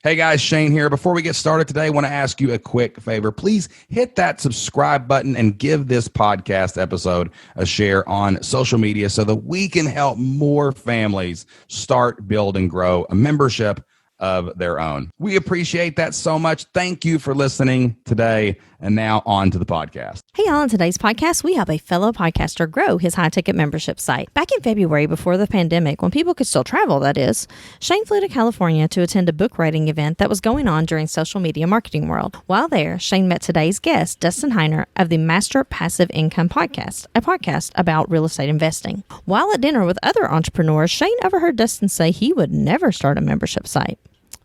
Hey guys, Shane here. Before we get started today, I want to ask you a quick favor. Please hit that subscribe button and give this podcast episode a share on social media so that we can help more families start, build, and grow a membership of their own. We appreciate that so much. Thank you for listening today. And now on to the podcast. Hey, y'all. On today's podcast, we help a fellow podcaster grow his high-ticket membership site. Back in February, before the pandemic, when people could still travel, that is, Shane flew to California to attend a book writing event that was going on during social media marketing world. While there, Shane met today's guest, Dustin Heiner of the Master Passive Income Podcast, a podcast about real estate investing. While at dinner with other entrepreneurs, Shane overheard Dustin say he would never start a membership site.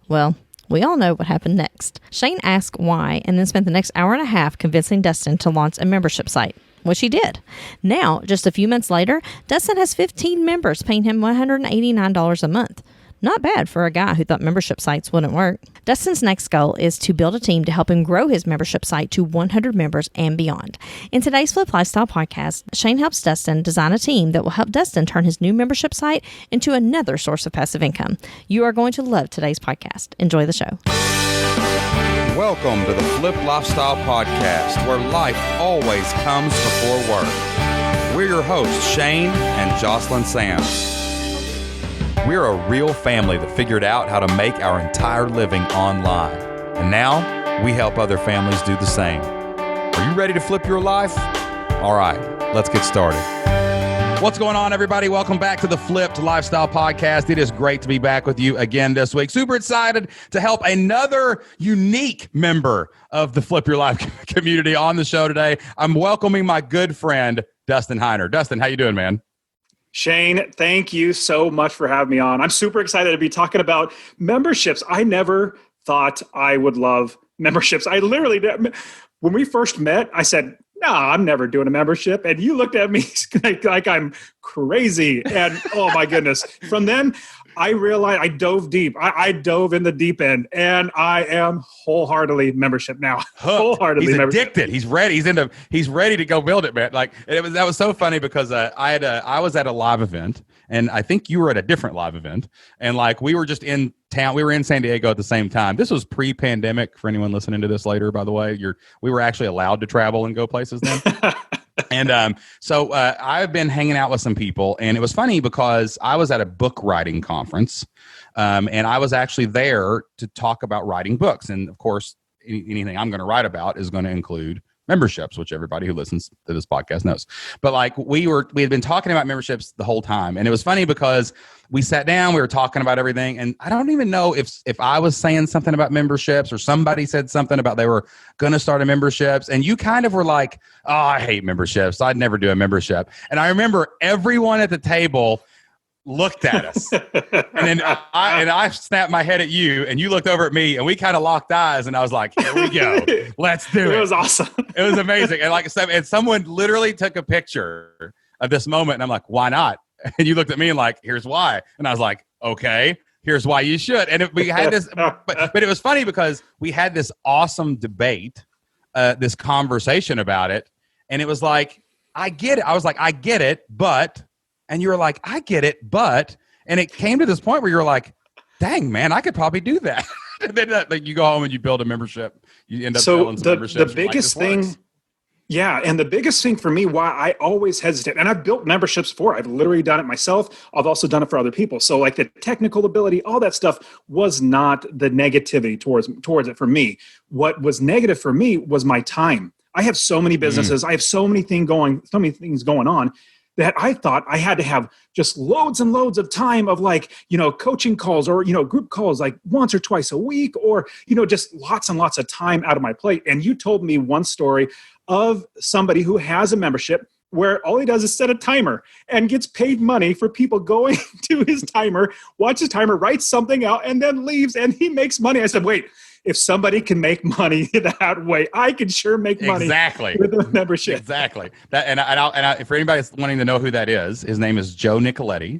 Well, we all know what happened next. Shane asked why and then spent the next hour and a half convincing Dustin to launch a membership site, which he did. Now, just a few months later, Dustin has 15 members paying him $189 a month. Not bad for a guy who thought membership sites wouldn't work. Dustin's next goal is to build a team to help him grow his membership site to 100 members and beyond. In today's Flip Lifestyle podcast, Shane helps Dustin design a team that will help Dustin turn his new membership site into another source of passive income. You are going to love today's podcast. Enjoy the show. Welcome to the Flip Lifestyle podcast, where life always comes before work. We're your hosts, Shane and Jocelyn Sams. We're a real family that figured out how to make our entire living online. And now we help other families do the same. Are you ready to flip your life? All right, let's get started. What's going on, everybody? Welcome back to the Flipped Lifestyle Podcast. It is great to be back with you again this week. Super excited to help another unique member of the Flip Your Life community on the show today. I'm welcoming my good friend, Dustin Heiner. Dustin, how you doing, man? Shane, thank you so much for having me on. I'm super excited to be talking about memberships. I never thought I would love memberships. I literally did. When we first met, I said, no, I'm never doing a membership. And you looked at me like I'm crazy. And oh my goodness. From then, I realized I dove deep. I dove in the deep end, and I am wholeheartedly membership now. Wholeheartedly He's membership. addicted. He's ready. He's ready to go build it, man. Like that was so funny because I was at a live event, and I think you were at a different live event, and like we were just in town. We were in San Diego at the same time. This was pre-pandemic. For anyone listening to this later, by the way, we were actually allowed to travel and go places then. And so I've been hanging out with some people, and it was funny because I was at a book writing conference, and I was actually there to talk about writing books. And of course, anything I'm going to write about is going to include memberships, which everybody who listens to this podcast knows. But like we had been talking about memberships the whole time, and it was funny because we sat down, we were talking about everything, and I don't even know if I was saying something about memberships or somebody said something about they were going to start a memberships, and you kind of were like, "Oh, I hate memberships. I'd never do a membership." And I remember everyone at the table looked at us, and then I snapped my head at you, and you looked over at me, and we kind of locked eyes, and I was like, "Here we go, let's do it." It was awesome. It was amazing, and like, and someone literally took a picture of this moment, and I'm like, "Why not?" And you looked at me and like, "Here's why," and I was like, "Okay, here's why you should." And we had this, but it was funny because we had this awesome debate, this conversation about it, and it was like, "I get it." I was like, "I get it, but." And you were like, "I get it, but," and it came to this point where you were like, "Dang, man, I could probably do that." And then like you go home and you build a membership. You end up selling some memberships. The biggest thing, yeah, and the biggest thing for me, why I always hesitate, and I've built memberships before. I've literally done it myself. I've also done it for other people. So like the technical ability, all that stuff was not the negativity towards it for me. What was negative for me was my time. I have so many businesses. I have so many things going on, that I thought I had to have just loads and loads of time of like, coaching calls or, group calls like once or twice a week, or, just lots and lots of time out of my plate. And you told me one story of somebody who has a membership where all he does is set a timer and gets paid money for people going to his timer, watch his timer, writes something out, and then leaves, and he makes money. I said, wait, if somebody can make money that way, I can sure make money with a membership. Exactly. That, and for anybody that's wanting to know who that is, his name is Joe Nicoletti.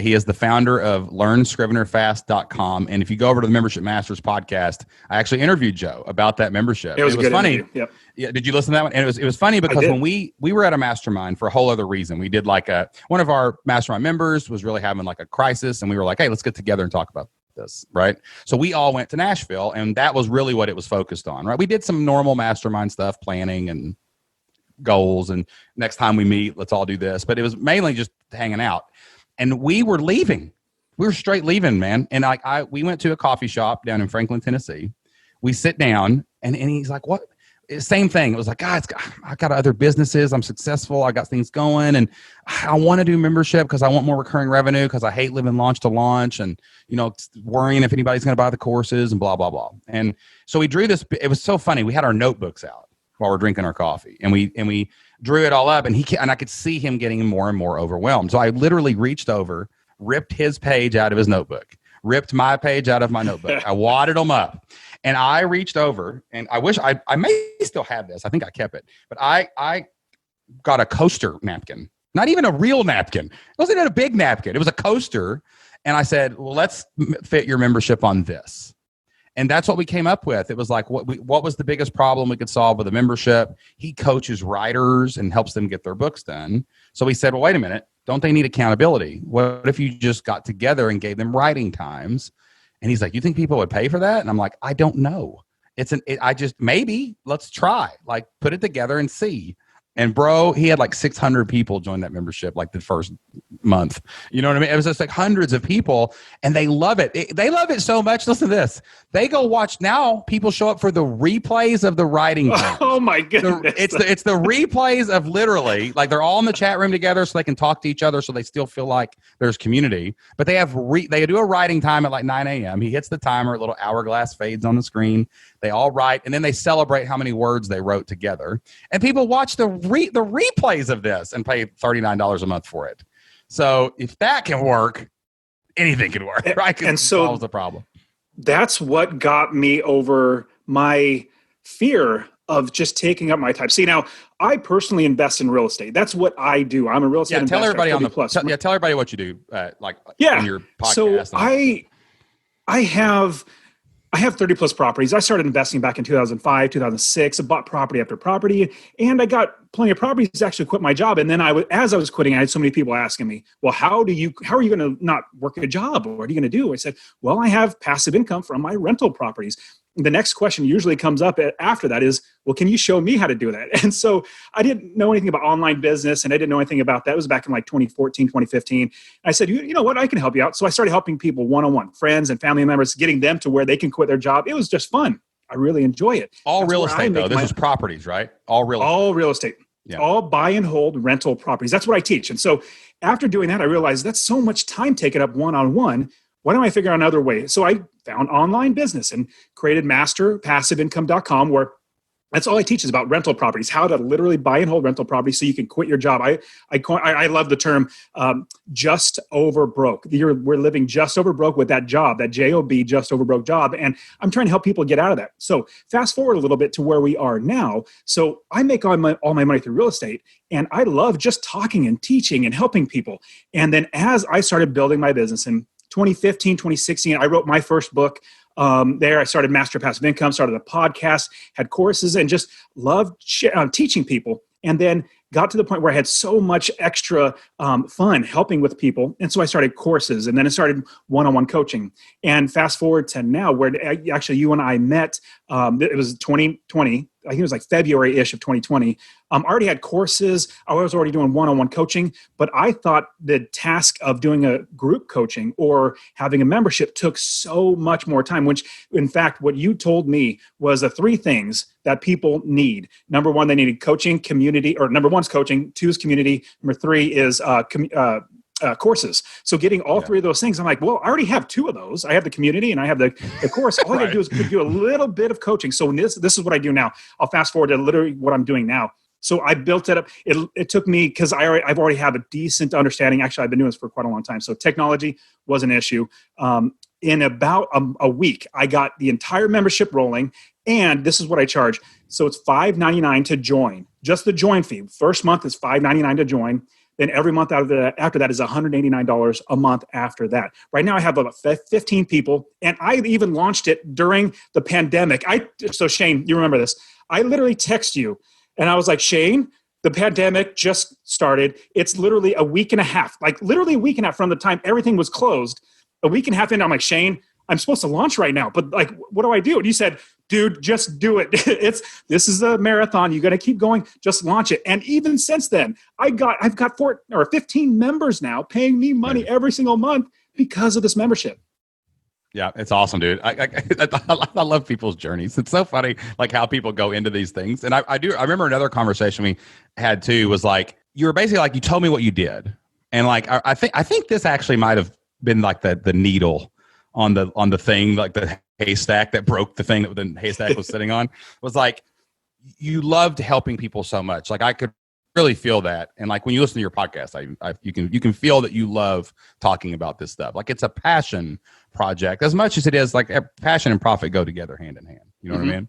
He is the founder of LearnScrivenerFast.com. And if you go over to the Membership Masters podcast, I actually interviewed Joe about that membership. It was funny. Yep. Yeah, did you listen to that one? And it was funny because when we were at a mastermind for a whole other reason. We did like one of our mastermind members was really having like a crisis, and we were like, hey, let's get together and talk about this, right? So we all went to Nashville, and that was really what it was focused on, right? We did some normal mastermind stuff, planning and goals, and next time we meet, let's all do this. But it was mainly just hanging out. And we were leaving. We were straight leaving, man. And we went to a coffee shop down in Franklin, Tennessee. We sit down, and he's like, what? Same thing. It was like, guys, I got other businesses. I'm successful. I got things going, and I want to do membership because I want more recurring revenue, because I hate living launch to launch and, worrying if anybody's going to buy the courses and blah, blah, blah. And so we drew this. It was so funny. We had our notebooks out while we're drinking our coffee, and we drew it all up, and I could see him getting more and more overwhelmed. So I literally reached over, ripped his page out of his notebook, ripped my page out of my notebook. I wadded them up. And I reached over, and I wish I may still have this. I think I kept it. But I got a coaster napkin, not even a real napkin. It wasn't even a big napkin. It was a coaster. And I said, well, let's fit your membership on this. And that's what we came up with. It was like, what was the biggest problem we could solve with a membership? He coaches writers and helps them get their books done. So we said, well, wait a minute. Don't they need accountability? What if you just got together and gave them writing times? And he's like, you think people would pay for that? And I'm like, I don't know. Maybe let's try, like, put it together and see. And bro, he had like 600 people join that membership like the first month. You know what I mean? It was just like hundreds of people, and they love it. They love it so much. Listen to this. They go watch now. People show up for the replays of the writing times. Oh my goodness. It's the replays of literally, like, they're all in the chat room together so they can talk to each other, so they still feel like there's community. But they do a writing time at like 9 a.m. He hits the timer, a little hourglass fades on the screen. They all write, and then they celebrate how many words they wrote together. And people watch the replays of this and pay $39 a month for it. So if that can work, anything can work, right? And so solves the problem. That's what got me over my fear of just taking up my time. See, now I personally invest in real estate. That's what I do. I'm a real estate investor. Tell everybody on the plus. tell everybody what you do, in your podcast. So I have 30 plus properties. I started investing back in 2005, 2006. I bought property after property, and I got plenty of properties to actually quit my job. And then as I was quitting, I had so many people asking me, well, how are you going to not work a job? What are you going to do? I said, well, I have passive income from my rental properties. The next question usually comes up after that is, well, can you show me how to do that? And so I didn't know anything about online business, and I didn't know anything about that. It was back in like 2014, 2015. I said, you know what? I can help you out. So I started helping people one-on-one, friends and family members, getting them to where they can quit their job. It was just fun. I really enjoy it. All real estate, though. This is properties, right? All real estate. Yeah. All buy and hold rental properties. That's what I teach. And so after doing that, I realized that's so much time taken up one-on-one. Why don't I figure out another way? So I found online business and created masterpassiveincome.com, where that's all I teach is about rental properties, how to literally buy and hold rental properties so you can quit your job. I love the term just over broke. We're living just over broke with that job, that job, just over broke job. And I'm trying to help people get out of that. So fast forward a little bit to where we are now. So I make all my money through real estate, and I love just talking and teaching and helping people. And then as I started building my business in 2015, 2016, I wrote my first book. There, I started Master Passive Income, started a podcast, had courses, and just loved teaching people. And then got to the point where I had so much extra fun helping with people. And so I started courses, and then I started one-on-one coaching. And fast forward to now, where actually you and I met, it was 2020. I think it was like February-ish of 2020. I already had courses. I was already doing one-on-one coaching, but I thought the task of doing a group coaching or having a membership took so much more time, which in fact, what you told me was the three things that people need. Number one, they needed coaching, community, or number one is coaching, two is community, number three is courses. So getting all three of those things, I'm like, well, I already have two of those. I have the community and I have the course. All I got to do is do a little bit of coaching. So this is what I do now. I'll fast forward to literally what I'm doing now. So I built it up. It took me, because I've already have a decent understanding. Actually, I've been doing this for quite a long time. So technology was an issue. In about a week, I got the entire membership rolling, and this is what I charge. So it's $5.99 to join. Just the join fee. First month is $5.99 to join. Then every month after that is $189 a month after that. Right now I have about 15 people, and I even launched it during the pandemic. So Shane, you remember this. I literally text you, and I was like, Shane, the pandemic just started. It's literally a week and a half, like literally a week and a half from the time everything was closed. A week and a half in, I'm like, Shane, I'm supposed to launch right now, but like, what do I do? And you said, dude, just do it. This is a marathon. You got to keep going. Just launch it. And even since then, I've got 15 members now paying me money every single month because of this membership. Yeah, it's awesome, dude. I love people's journeys. It's so funny, like how people go into these things. And I remember another conversation we had too was like, you were basically like, you told me what you did. And like, I think this actually might have been like the needle on the thing, like the haystack that broke the thing that the haystack was sitting on, was like, you loved helping people so much. Like I could really feel that. And like when you listen to your podcast, you can feel that you love talking about this stuff. Like it's a passion project as much as it is like passion and profit go together hand in hand. You know what I mean?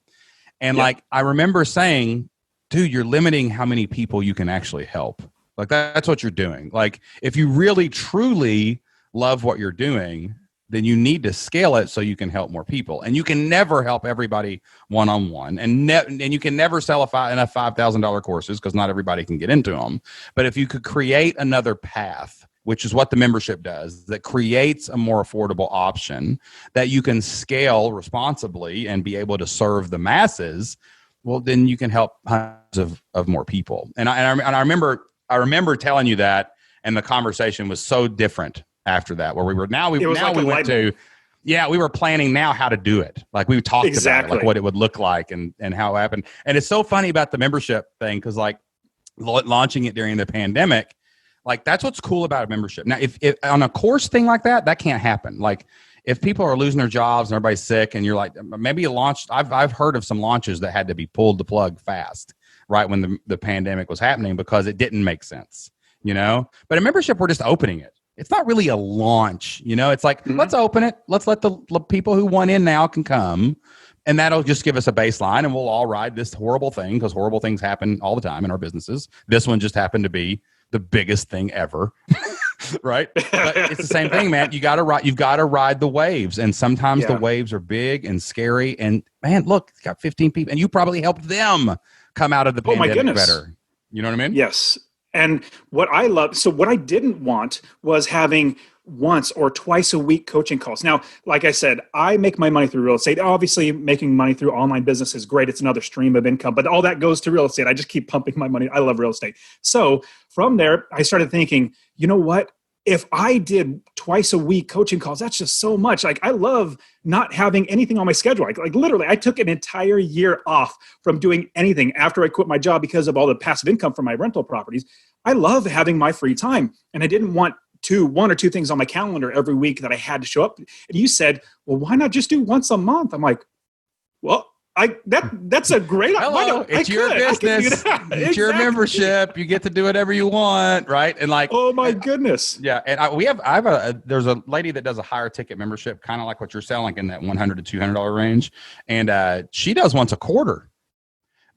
And like, I remember saying, dude, you're limiting how many people you can actually help. Like that's what you're doing. Like if you really truly love what you're doing, then you need to scale it so you can help more people. And you can never help everybody one-on-one. And you can never sell enough $5,000 courses because not everybody can get into them. But if you could create another path, which is what the membership does, that creates a more affordable option that you can scale responsibly and be able to serve the masses, well, then you can help hundreds of more people. And I remember telling you that, and the conversation was so different after that, where we were we were planning now how to do it. Like we talked about it, like what it would look like and how it happened. And it's so funny about the membership thing, because like launching it during the pandemic, like that's what's cool about a membership. Now, if on a course thing like that can't happen. Like if people are losing their jobs and everybody's sick, and you're like, maybe a launch. I've heard of some launches that had to be pulled the plug fast, right when the pandemic was happening, because it didn't make sense, you know. But a membership, we're just opening it. It's not really a launch, you know. It's like, let's open it. Let's let the people who want in now can come. And that'll just give us a baseline, and we'll all ride this horrible thing, because horrible things happen all the time in our businesses. This one just happened to be the biggest thing ever, right? But it's the same thing, man. You've got to ride the waves. And sometimes the waves are big and scary. And man, look, it's got 15 people, and you probably helped them come out of the pandemic better. You know what I mean? Yes. And what I didn't want was having once or twice a week coaching calls. Now, like I said, I make my money through real estate. Obviously, making money through online business is great. It's another stream of income, but all that goes to real estate. I just keep pumping my money. I love real estate. So from there, I started thinking, you know what? If I did twice a week coaching calls, that's just so much. Like I love not having anything on my schedule. Like literally, I took an entire year off from doing anything after I quit my job because of all the passive income from my rental properties. I love having my free time, and I didn't want one or two things on my calendar every week that I had to show up. And you said, well, why not just do once a month? I'm like, well, that's a great idea. Hello, it's your business. It's your membership. You get to do whatever you want, right? And like, oh my goodness, yeah. And there's a lady that does a higher ticket membership, kind of like what you're selling, in that $100 to $200 range, and she does once a quarter,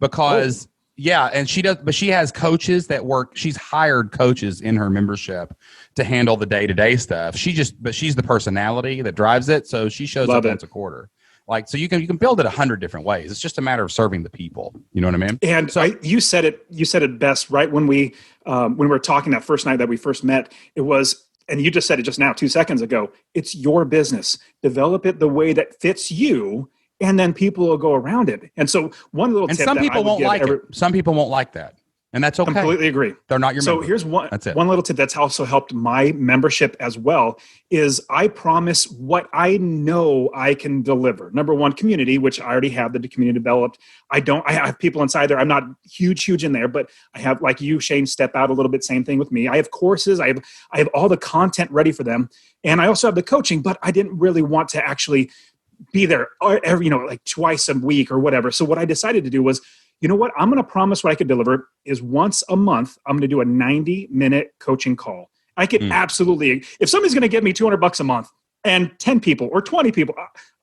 because. Yeah, and she does, but she has coaches that work. She's hired coaches in her membership to handle the day-to-day stuff. But she's the personality that drives it, so she shows up once a quarter. Like, so you can build it 100 different ways. It's just a matter of serving the people. You know what I mean? And so you said it best, right? When we were talking that first night that we first met, it was, and you just said it just now 2 seconds ago. It's your business. Develop it the way that fits you. And then people will go around it. And so one little tip, some people won't like it. Some people won't like that. And that's okay. Completely agree. They're not your member. So here's one little tip that's also helped my membership as well is I promise what I know I can deliver. Number one, community, which I already have the community developed. I have people inside there. I'm not huge in there, but I have, like you, Shane, step out a little bit. Same thing with me. I have courses. I have all the content ready for them. And I also have the coaching, but I didn't really want to actually be there every, like twice a week or whatever. So what I decided to do was, you know what? I'm going to promise what I could deliver is once a month, I'm going to do a 90-minute coaching call. I could absolutely, if somebody's going to give me $200 a month and 10 people or 20 people,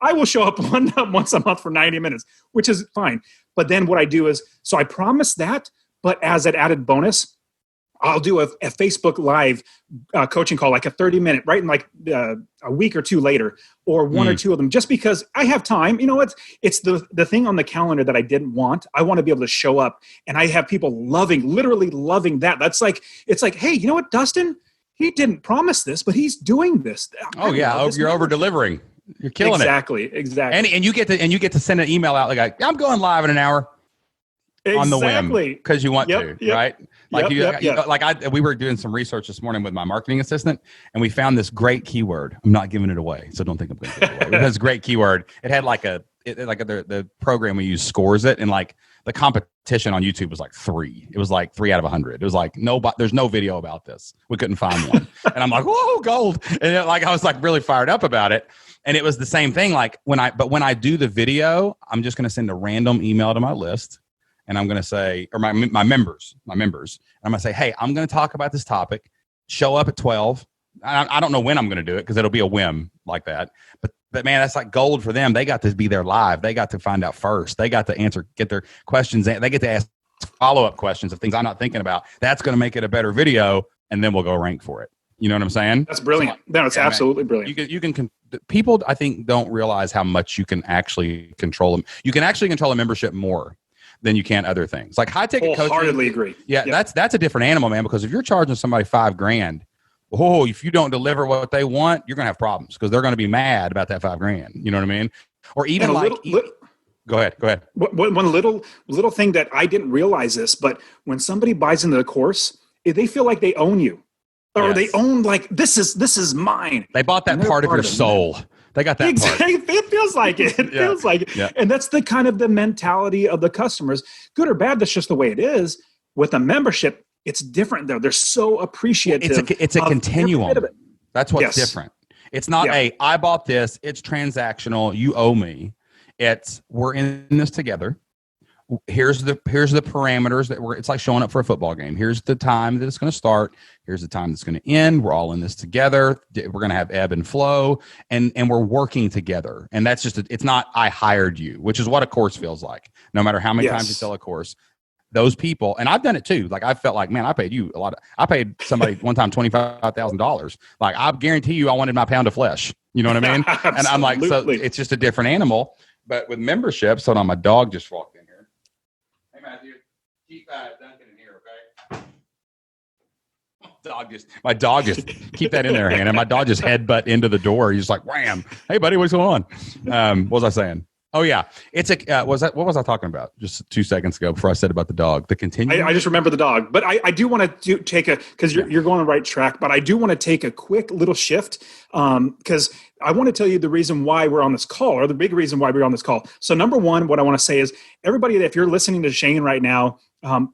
I will show up once a month for 90 minutes, which is fine. But then what I do is, so I promise that, but as an added bonus, I'll do a Facebook Live coaching call, like a 30-minute, right? And like a week or two later, or one or two of them, just because I have time. You know what? It's the thing on the calendar that I didn't want. I want to be able to show up, and I have people literally loving that. It's like, hey, you know what, Dustin? He didn't promise this, but he's doing this. Oh yeah, you're over delivering. You're killing Exactly. And you get to send an email out like, I'm going live in an hour. On the whim because you want to, right? Like we were doing some research this morning with my marketing assistant, and we found this great keyword. I'm not giving it away, so don't think I'm going to give it away. It has a great keyword. It had the program we use scores it, and like the competition on YouTube was like 3. It was like 3 out of 100. It was like there's no video about this. We couldn't find one, and I'm like, whoa, gold! And I was like really fired up about it. And it was the same thing. Like when I do the video, I'm just going to send a random email to my list. And I'm going to say, or my members, I'm going to say, hey, I'm going to talk about this topic. Show up at 12. I don't know when I'm going to do it because it'll be a whim like that. But man, that's like gold for them. They got to be there live. They got to find out first. They got to get their questions. They get to ask follow-up questions of things I'm not thinking about. That's going to make it a better video, and then we'll go rank for it. You know what I'm saying? That's brilliant. No, it's absolutely brilliant. You can people, I think, don't realize how much you can actually control them. You can actually control a membership more than you can other things. Like high ticket coaching. Wholeheartedly agree. Yeah, that's a different animal, man, because if you're charging somebody $5,000, if you don't deliver what they want, you're going to have problems because they're going to be mad about that $5,000. You know what I mean? Or even go ahead. One little thing that I didn't realize this, but when somebody buys into the course, they feel like they own you. Or they own, like, this is mine. They bought that part of your soul. They got that part. It feels like it. It feels like it. Yeah. And that's the kind of the mentality of the customers. Good or bad, that's just the way it is. With a membership, it's different, though. They're so appreciative. It's a continuum. That's what's different. It's not I bought this. It's transactional. You owe me. It's we're in this together. Here's the parameters that it's like showing up for a football game. Here's the time that it's going to start. Here's the time that's going to end. We're all in this together. We're going to have ebb and flow, and we're working together. And that's just it's not I hired you, which is what a course feels like. No matter how many times you sell a course, those people, and I've done it too. Like I felt like, man, I paid you a lot. I paid somebody one time $25,000. Like I guarantee you, I wanted my pound of flesh. You know what I mean? And I'm like, so it's just a different animal. But with memberships, hold on, my dog just walked in. Matthew, keep Duncan in here, okay? My dog just keep that in there, Hannah. My dog just headbutt into the door. He's like, wham! Hey, buddy, what's going on? What was I saying? Oh yeah, it's a. What was I talking about just 2 seconds ago before I said about the dog? The continuum. I just remember the dog, but I do want to take because you're going on the right track. But I do want to take a quick little shift because I want to tell you the reason why we're on this call, or the big reason why we're on this call. So number one, what I want to say is everybody, if you're listening to Shane right now,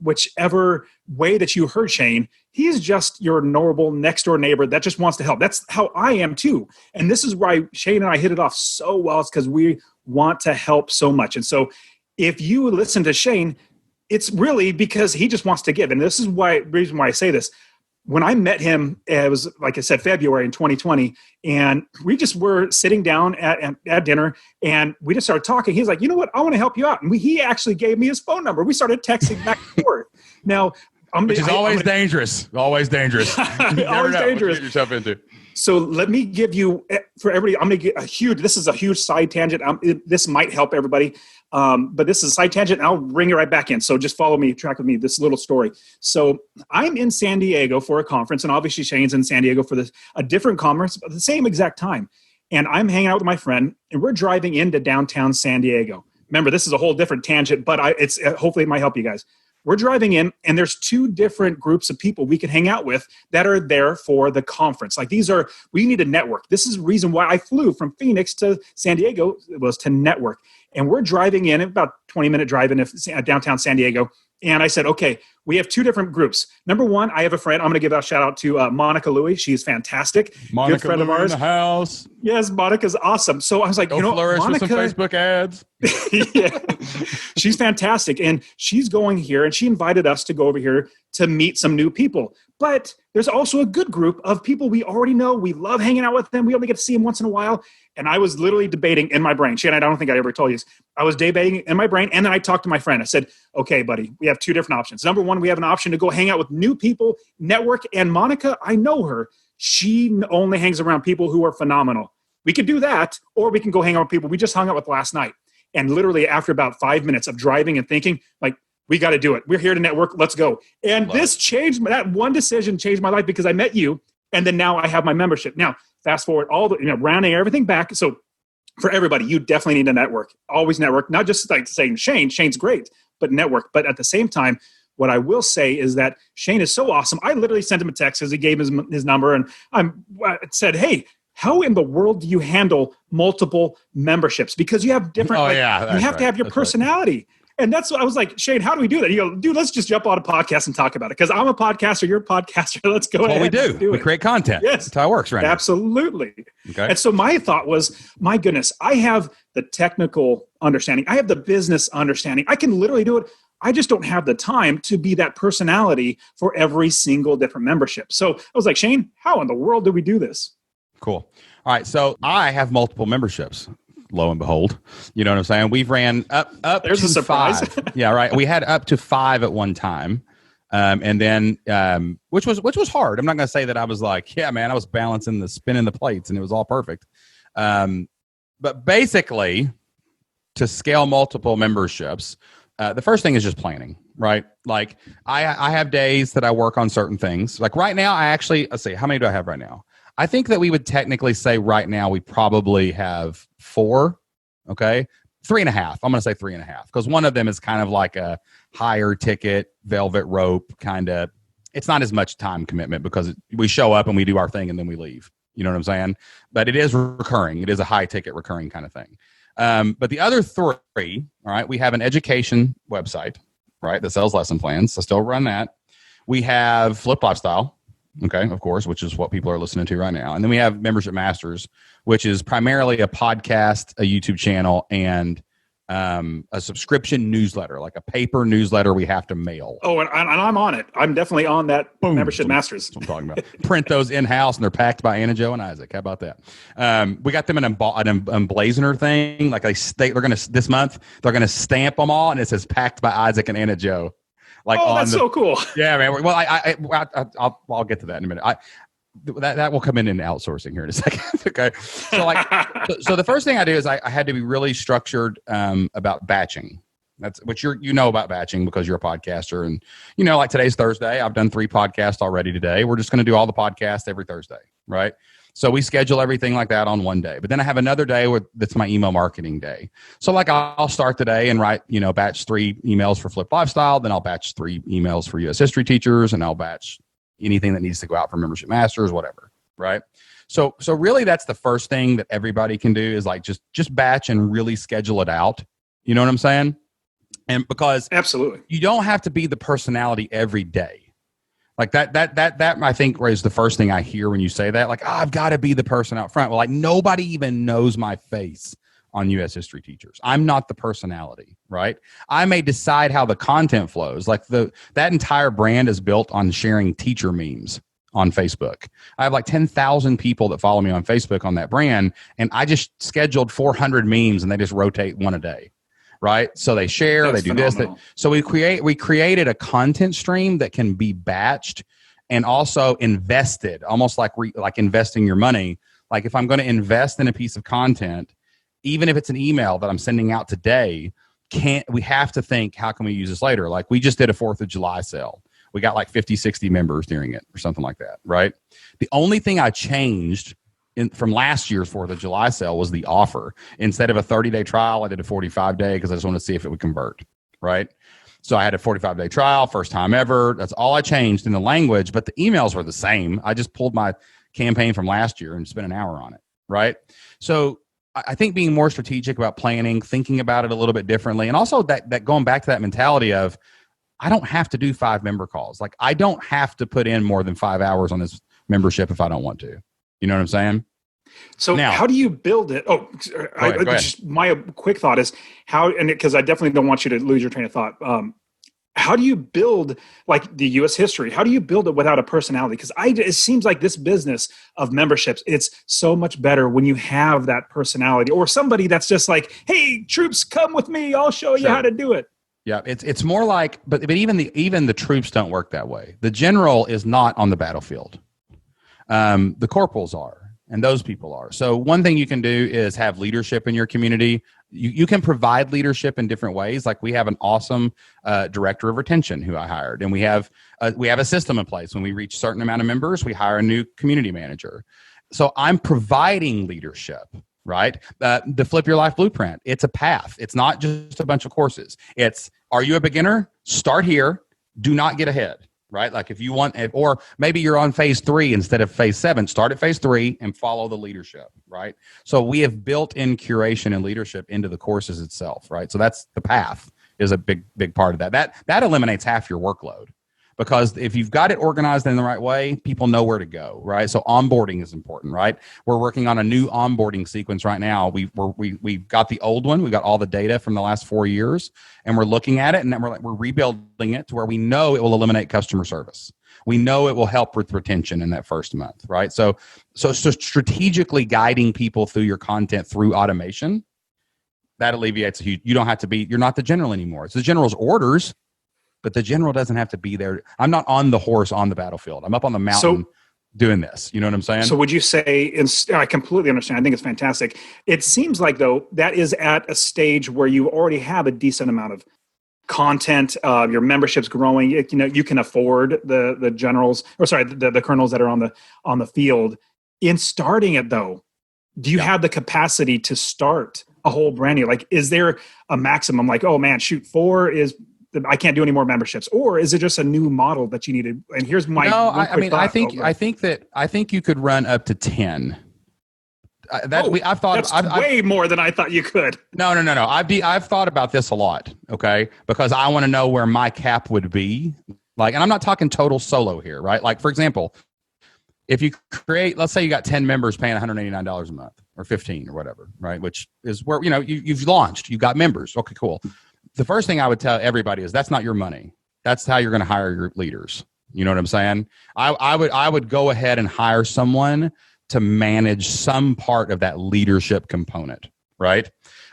whichever way that you heard Shane, he's just your normal next door neighbor that just wants to help. That's how I am too. And this is why Shane and I hit it off so well. It's because we want to help so much. And so if you listen to Shane, it's really because he just wants to give. And this is reason why I say this. When I met him, it was, like I said, February in 2020, and we just were sitting down at dinner, and we just started talking. He's like, you know what? I want to help you out. And he actually gave me his phone number. We started texting back and forth. Now, which is always dangerous. Always dangerous. Always dangerous. What you get yourself into. So let me give you, for everybody, I'm going to get this is a huge side tangent. This might help everybody, but this is a side tangent, and I'll bring it right back in. So just follow me, track with me, this little story. So I'm in San Diego for a conference, and obviously Shane's in San Diego for a different conference, but at the same exact time. And I'm hanging out with my friend, and we're driving into downtown San Diego. Remember, this is a whole different tangent, but hopefully it might help you guys. We're driving in, and there's 2 different groups of people we can hang out with that are there for the conference. Like we need a network. This is the reason why I flew from Phoenix to San Diego, was to network. And we're driving in, about 20-minute drive into downtown San Diego. And I said, okay, we have 2 different groups. Number one, I have a friend. I'm going to give a shout out to Monica Louie. She's fantastic. Monica good friend Louie of ours. In the house. Yes, Monica's awesome. So I was like, flourish Monica, with some Facebook ads. Yeah, she's fantastic. And she's going here, and she invited us to go over here to meet some new people. But there's also a good group of people we already know. We love hanging out with them. We only get to see them once in a while. And I was literally debating in my brain. Shane, I don't think I ever told you this. I was debating in my brain, and then I talked to my friend. I said, okay, buddy, we have 2 different options. Number one, we have an option to go hang out with new people, network. And Monica, I know her. She only hangs around people who are phenomenal. We could do that, or we can go hang out with people we just hung out with last night. And literally after about 5 minutes of driving and thinking, like, we got to do it. We're here to network. Let's go. And that one decision changed my life because I met you. And then now I have my membership. Now, fast forward rounding everything back. So for everybody, you definitely need a network. Always network, not just like saying Shane's great, but network. But at the same time, what I will say is that Shane is so awesome. I literally sent him a text as he gave his number, and I said, hey, how in the world do you handle multiple memberships? Because you have different, you have to have your personality. Right. And that's what I was like, Shane, how do we do that? You go, dude, let's just jump on a podcast and talk about it. Because I'm a podcaster, you're a podcaster. Let's go ahead. What we do. We create content. Yes. That's how it works, right? Absolutely. Okay. And so my thought was, my goodness, I have the technical understanding. I have the business understanding. I can literally do it. I just don't have the time to be that personality for every single different membership. So I was like, Shane, how in the world do we do this? Cool. All right. So I have multiple memberships. Lo and behold, you know what I'm saying? We've ran up There's to a surprise. 5. Yeah, right. We had up to 5 at one time. And then, which was hard. I'm not going to say that I was like, yeah, man, I was balancing spinning the plates and it was all perfect. But basically to scale multiple memberships, the first thing is just planning, right? Like I have days that I work on certain things. Like right now, let's see, how many do I have right now? I think that we would technically say right now we probably have 4, okay? 3.5. I'm going to say 3.5 because one of them is kind of like a higher ticket, velvet rope kind of. It's not as much time commitment because we show up and we do our thing and then we leave. You know what I'm saying? But it is recurring. It is a high ticket recurring kind of thing. But the other 3, all right, we have an education website, right, that sells lesson plans. So still run that. We have Flip Lifestyle. Okay, of course, which is what people are listening to right now. And then we have Membership Masters, which is primarily a podcast, a YouTube channel, and a subscription newsletter, like a paper newsletter we have to mail. Oh, and I'm on it. I'm definitely on that. Boom. Membership Masters. That's what I'm talking about. Print those in-house, and they're packed by Anna, Joe, and Isaac. How about that? We got them in an emblazoner thing. Like they're going to, this month, they're going to stamp them all, and it says packed by Isaac and Anna, Joe. Like that's so cool. Yeah, man. Well, I'll get to that in a minute. That will come in outsourcing here in a second. Okay. So the first thing I do is I had to be really structured about batching. That's what you know about batching because you're a podcaster, and like today's Thursday. I've done 3 podcasts already today. We're just going to do all the podcasts every Thursday, right? So we schedule everything like that on one day. But then I have another day that's my email marketing day. So like I'll start the day and write, batch 3 emails for Flip Lifestyle. Then I'll batch 3 emails for U.S. history teachers, and I'll batch anything that needs to go out for Membership Masters, whatever, right? So really that's the first thing that everybody can do is like just batch and really schedule it out. You know what I'm saying? And because absolutely, you don't have to be the personality every day. Like that I think is the first thing I hear when you say that. Like, I've got to be the person out front. Well, like nobody even knows my face on U.S. history teachers. I'm not the personality, right? I may decide how the content flows. Like that entire brand is built on sharing teacher memes on Facebook. I have like 10,000 people that follow me on Facebook on that brand, and I just scheduled 400 memes, and they just rotate one a day. Right. So they share, they do phenomenal. So we created a content stream that can be batched and also invested, almost like investing your money. Like if I'm going to invest in a piece of content, even if it's an email that I'm sending out today, we have to think, how can we use this later? Like we just did a 4th of July sale. We got like 50, 60 members during it or something like that. Right. The only thing I changed from last year's 4th of July sale was the offer. Instead of a 30-day trial, I did a 45-day because I just wanted to see if it would convert, right? So I had a 45-day trial, first time ever. That's all I changed in the language, but the emails were the same. I just pulled my campaign from last year and spent an hour on it, right? So I think being more strategic about planning, thinking about it a little bit differently, and also that going back to that mentality of, I don't have to do 5 member calls. Like I don't have to put in more than 5 hours on this membership if I don't want to. You know what I'm saying? So now, how do you build it? Oh, go ahead. My quick thought is because I definitely don't want you to lose your train of thought. How do you build like the U.S. history? How do you build it without a personality? Because it seems like this business of memberships, it's so much better when you have that personality or somebody that's just like, hey, troops, come with me. I'll show you how to do it. Yeah, it's more like, but even the troops don't work that way. The general is not on the battlefield. The corporals are. And those people are. So one thing you can do is have leadership in your community. You can provide leadership in different ways. Like we have an awesome director of retention who I hired, and we have a system in place. When we reach a certain amount of members, we hire a new community manager. So I'm providing leadership, right? The Flip Your Life Blueprint. It's a path. It's not just a bunch of courses. It's, are you a beginner? Start here. Do not get ahead, right? Like if you want, or maybe you're on phase 3 instead of phase 7, start at phase 3 and follow the leadership, right? So we have built in curation and leadership into the courses itself, right? So that's the path is a big part of that. That eliminates half your workload. Because if you've got it organized in the right way, people know where to go, right? So onboarding is important, right? We're working on a new onboarding sequence right now. We've got the old one. We got all the data from the last 4 years, and we're looking at it, and then we're rebuilding it to where we know it will eliminate customer service. We know it will help with retention in that first month, right? So strategically guiding people through your content through automation, that alleviates a huge. You don't have to be. You're not the general anymore. It's the general's orders. But the general doesn't have to be there. I'm not on the horse on the battlefield. I'm up on the mountain doing this. You know what I'm saying? So would you say, I completely understand. I think it's fantastic. It seems like, though, that is at a stage where you already have a decent amount of content. Your membership's growing. You can afford the generals, or sorry, the colonels that are on the field. In starting it, though, do you have the capacity to start a whole brand new? Like, is there a maximum? Like, oh man, shoot, 4 is. I can't do any more memberships, or is it just a new model that you needed? And here's my I think you could run up to 10. That's way more than I thought you could. No. I've thought about this a lot, okay? Because I want to know where my cap would be. Like, and I'm not talking total solo here, right? Like, for example, if you create, let's say you got 10 members paying $189 a month or 15 or whatever, right? Which is where, you've launched, you've got members. Okay, cool. The first thing I would tell everybody is that's not your money. That's how you're going to hire your leaders. You know what I'm saying? I would go ahead and hire someone to manage some part of that leadership component, right?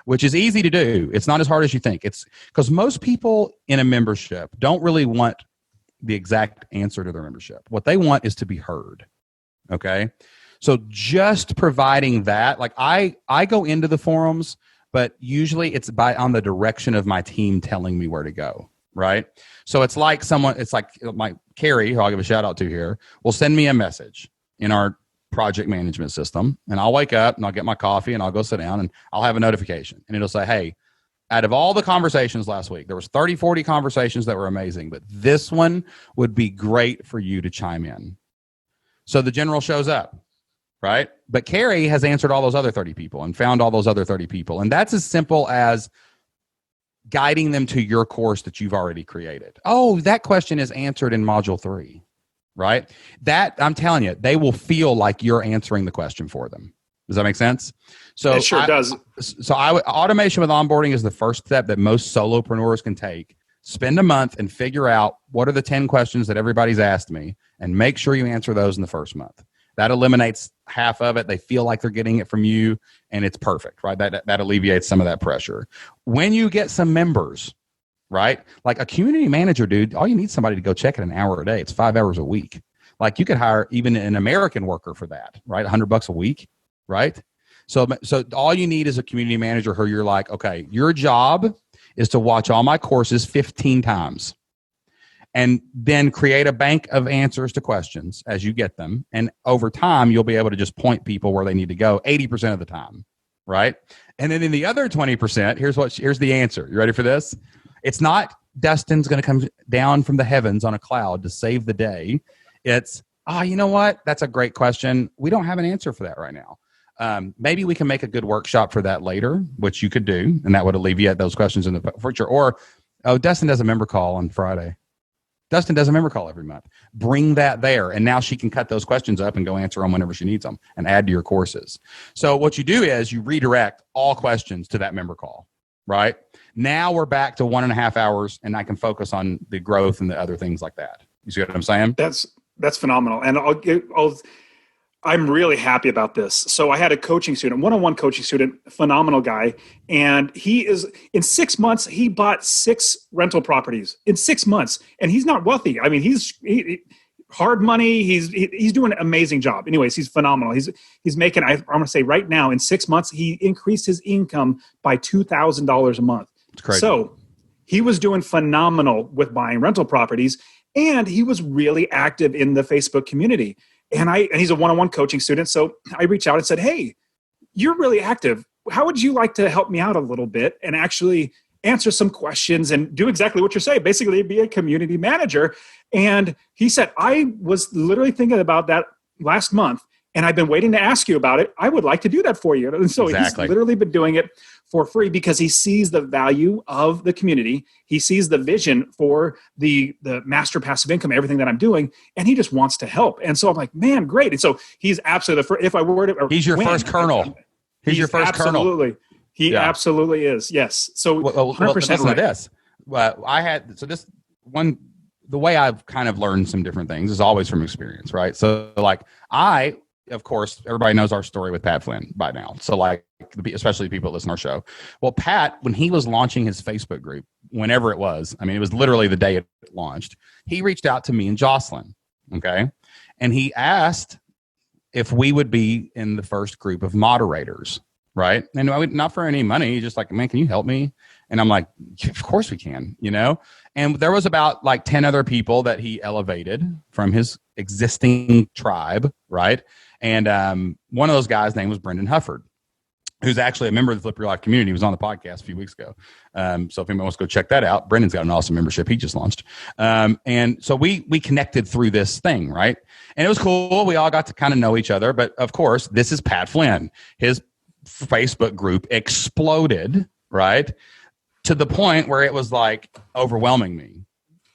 Which is easy to do. It's not as hard as you think. It's because most people in a membership don't really want the exact answer to their membership. What they want is to be heard. Okay. So just providing that, like I go into the forums, but usually it's on the direction of my team telling me where to go, right? So it's like my Carrie, who I'll give a shout out to here, will send me a message in our project management system, and I'll wake up and I'll get my coffee and I'll go sit down and I'll have a notification, and it'll say, hey, out of all the conversations last week, there was 30, 40 conversations that were amazing, but this one would be great for you to chime in. So the general shows up. Right? But Carrie has answered all those other 30 people and found all those other 30 people. And that's as simple as guiding them to your course that you've already created. Oh, that question is answered in module 3, right? That, I'm telling you, they will feel like you're answering the question for them. Does that make sense? So it sure does. So automation with onboarding is the first step that most solopreneurs can take. Spend a month and figure out what are the 10 questions that everybody's asked me, and make sure you answer those in the first month. That eliminates half of it. They feel like they're getting it from you, and it's perfect, right? That alleviates some of that pressure. When you get some members, right? Like a community manager, dude, all you need is somebody to go check it an hour a day. It's 5 hours a week. Like you could hire even an American worker for that, right? $100 a week, right? So all you need is a community manager who you're like, okay, your job is to watch all my courses 15 times. And then create a bank of answers to questions as you get them. And over time, you'll be able to just point people where they need to go 80% of the time, right? And then in the other 20%, here's the answer. You ready for this? It's not Dustin's going to come down from the heavens on a cloud to save the day. It's, you know what? That's a great question. We don't have an answer for that right now. Maybe we can make a good workshop for that later, which you could do, and that would alleviate those questions in the future. Or, Dustin does a member call on Friday. Dustin does a member call every month. Bring that there. And now she can cut those questions up and go answer them whenever she needs them and add to your courses. So what you do is you redirect all questions to that member call, right? Now we're back to 1.5 hours, and I can focus on the growth and the other things like that. You see what I'm saying? That's phenomenal. And I'm really happy about this. So I had a coaching student, one-on-one coaching student, phenomenal guy. And he is, in 6 months, he bought 6 rental properties in 6 months. And he's not wealthy. I mean, he's hard money. He's doing an amazing job. Anyways, he's phenomenal. He's making, I'm going to say right now, in 6 months, he increased his income by $2,000 a month. It's crazy. So he was doing phenomenal with buying rental properties. And he was really active in the Facebook community. And he's a one-on-one coaching student. So I reached out and said, hey, you're really active. How would you like to help me out a little bit and actually answer some questions and do exactly what you're saying, basically be a community manager? And he said, I was literally thinking about that last month, and I've been waiting to ask you about it. I would like to do that for you. And so he's literally been doing it for free because he sees the value of the community. He sees the vision for the master passive income, everything that I'm doing, and he just wants to help. And so I'm like, man, great. And so he's absolutely the first, if I were to, he's your first colonel. He's your first absolutely, colonel. He absolutely is. Yes. So 100% listen right. to this. The way I've kind of learned some different things is always from experience, right? So like of course, everybody knows our story with Pat Flynn by now. So like, especially people that listen to our show. Well, Pat, when he was launching his Facebook group, whenever it was, I mean, it was literally the day it launched, he reached out to me and Jocelyn, okay? And he asked if we would be in the first group of moderators, right? And not for any money, he's just like, man, can you help me? And I'm like, of course we can, And there was about like 10 other people that he elevated from his existing tribe, right? And one of those guys' name was Brendan Hufford, who's actually a member of the Flip Your Life community. He was on the podcast a few weeks ago. So if anyone wants to go check that out, Brendan's got an awesome membership he just launched. And so we connected through this thing, right? And it was cool. We all got to kind of know each other. But of course, this is Pat Flynn. His Facebook group exploded, right? To the point where it was like overwhelming me.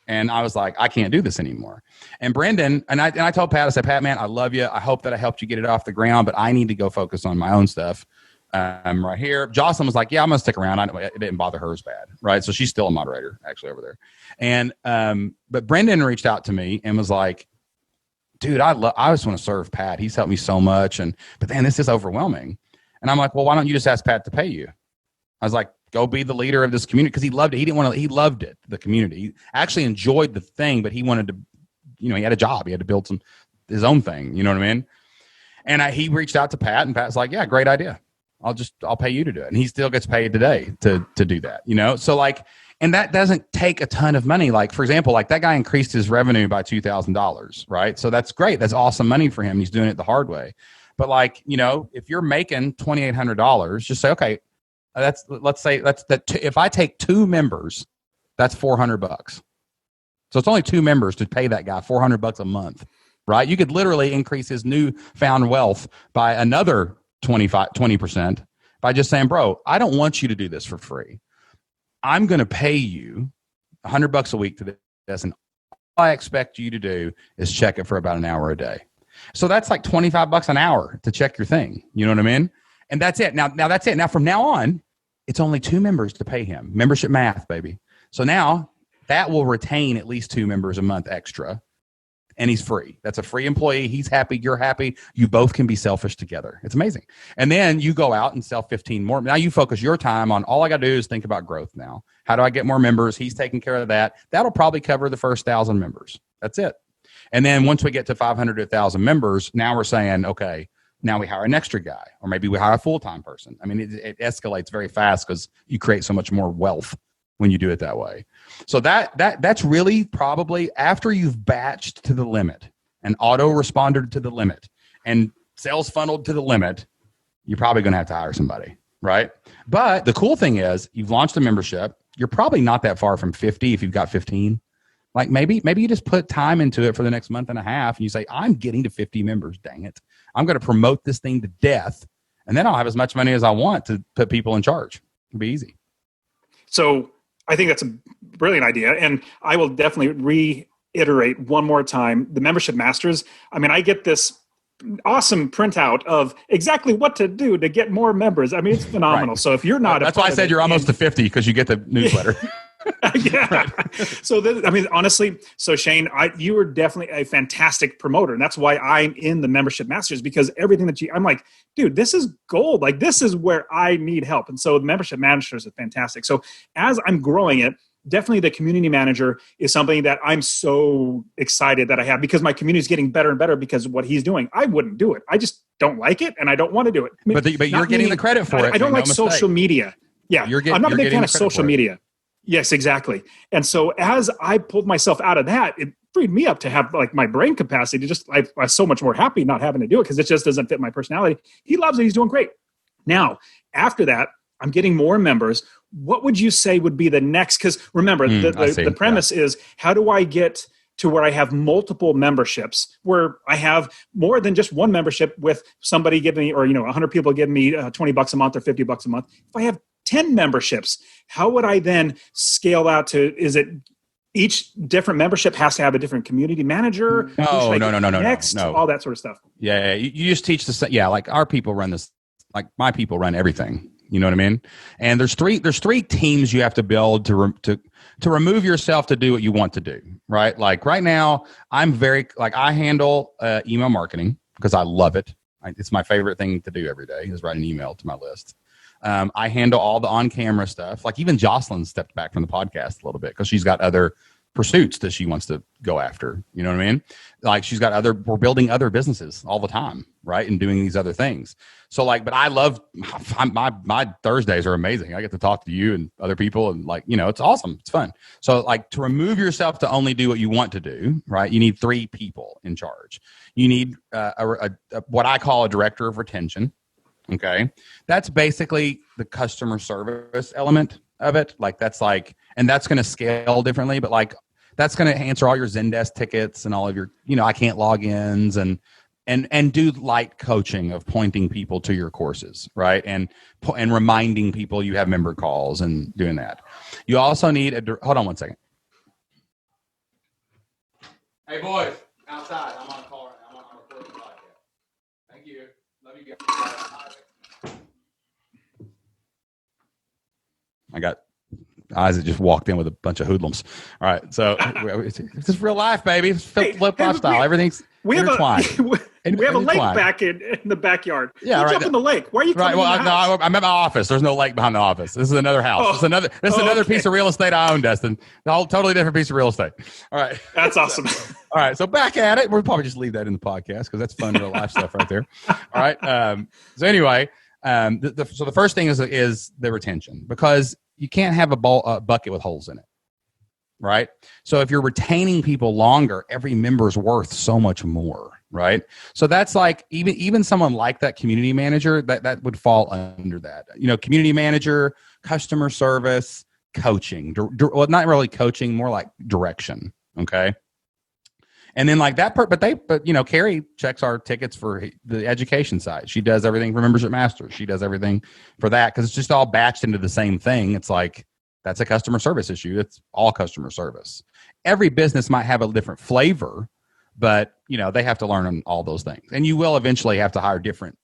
And I was like, I can't do this anymore. And Brendan, and I told Pat, I said, Pat, man, I love you. I hope that I helped you get it off the ground, but I need to go focus on my own stuff right here. Jocelyn was like, yeah, I'm going to stick around. It didn't bother her as bad, right? So she's still a moderator actually over there. And but Brendan reached out to me and was like, dude, I just want to serve Pat. He's helped me so much. But then this is overwhelming. And I'm like, well, why don't you just ask Pat to pay you? I was like, go be the leader of this community, because he loved it. He loved it, the community. He actually enjoyed the thing, but he wanted to, he had a job. He had to build his own thing. You know what I mean? And he reached out to Pat, and Pat's like, yeah, great idea. I'll pay you to do it. And he still gets paid today to do that, So like, and that doesn't take a ton of money. Like, for example, like that guy increased his revenue by $2,000, right? So that's great. That's awesome money for him. He's doing it the hard way. But like, if you're making $2,800, just say, okay, if I take 2 members, that's $400. So it's only 2 members to pay that guy $400 a month, right? You could literally increase his newfound wealth by another 20% by just saying, bro, I don't want you to do this for free. I'm going to pay you $100 a week to this, and all I expect you to do is check it for about an hour a day. So that's like $25 an hour to check your thing. You know what I mean? And that's it. Now that's it. Now from now on, it's only 2 members to pay him. Membership math, baby. So now that will retain at least 2 members a month extra, and he's free. That's a free employee. He's happy. You're happy. You both can be selfish together. It's amazing. And then you go out and sell 15 more. Now you focus your time on, all I got to do is think about growth now. How do I get more members? He's taking care of that. That'll probably cover the first 1,000 members. That's it. And then once we get to 500 to 1,000 members, now we're saying, okay, now we hire an extra guy, or maybe we hire a full-time person. I mean, it escalates very fast because you create so much more wealth when you do it that way. So that's really probably after you've batched to the limit and auto responded to the limit and sales funneled to the limit, you're probably going to have to hire somebody, right? But the cool thing is you've launched a membership. You're probably not that far from 50 if you've got 15. Like maybe you just put time into it for the next month and a half, and you say, I'm getting to 50 members, dang it. I'm going to promote this thing to death, and then I'll have as much money as I want to put people in charge. It'll be easy. So I think that's a brilliant idea, and I will definitely reiterate one more time, the Membership Masters. I mean, I get this awesome printout of exactly what to do to get more members. I mean, it's phenomenal. Right. So if you're not, that's why I said you're almost to 50, because you get the newsletter. Yeah. Right. So, honestly, so Shane, you were definitely a fantastic promoter. And that's why I'm in the Membership Masters, because everything that I'm like, dude, this is gold. Like, this is where I need help. And so the Membership Masters is fantastic. So as I'm growing it, definitely the community manager is something that I'm so excited that I have, because my community is getting better and better because of what he's doing. I wouldn't do it. I just don't like it, and I don't want to do it. I mean, but you're getting the credit for it. I don't like social media. Yeah, I'm not a big fan of social media. Yes, exactly. And so as I pulled myself out of that, it freed me up to have like my brain capacity to just, I'm so much more happy not having to do it, because it just doesn't fit my personality. He loves it. He's doing great. Now, after that, I'm getting more members. What would you say would be the next? Because remember, the premise is, how do I get to where I have multiple memberships, where I have more than just one membership with somebody giving me, or 100 people giving me $20 a month or $50 a month. If I have 10 memberships, how would I then scale out to? Is it each different membership has to have a different community manager? No. All that sort of stuff. Yeah, you just teach like our people run this. Like my people run everything. You know what I mean? And there's three teams you have to build to remove yourself to do what you want to do, right? Like right now, I handle email marketing because I love it. It's my favorite thing to do every day is write an email to my list. I handle all the on-camera stuff. Like even Jocelyn stepped back from the podcast a little bit because she's got other pursuits that she wants to go after. You know what I mean? Like we're building other businesses all the time, right? And doing these other things. So but I love my Thursdays are amazing. I get to talk to you and other people and it's awesome. It's fun. So to remove yourself to only do what you want to do, right? You need 3 people in charge. You need what I call a director of retention. Okay. That's basically the customer service element of it. And that's going to scale differently, but that's going to answer all your Zendesk tickets and all of your, I can't logins and do light coaching of pointing people to your courses, right? And reminding people you have member calls and doing that. You also need hold on one second. Hey boys, outside. I'm on a call right now. I'm recording the podcast. Thank you. Love you guys. I got Isaac just walked in with a bunch of hoodlums. All right, so it's just real life, baby. It's flip lifestyle. Everything's intertwined. We have a lake back in the backyard. Yeah, right. Jump in the lake. Why are you coming in the house? I'm at my office. There's no lake behind the office. This is another house. This is another piece of real estate I own, Dustin. A whole totally different piece of real estate. All right. That's awesome. All right, so back at it. We'll probably just leave that in the podcast because that's fun real life stuff right there. All right. So anyway, so the first thing is the retention, because you can't have a bucket with holes in it, right? So if you're retaining people longer, every member's worth so much more, right? So that's even someone like that community manager, that would fall under that. Community manager, customer service, coaching. Well, not really coaching, more like direction, okay? And then but Carrie checks our tickets for the education side. She does everything for Membership Masters. She does everything for that because it's just all batched into the same thing. It's that's a customer service issue. It's all customer service. Every business might have a different flavor, but they have to learn on all those things. And you will eventually have to hire different,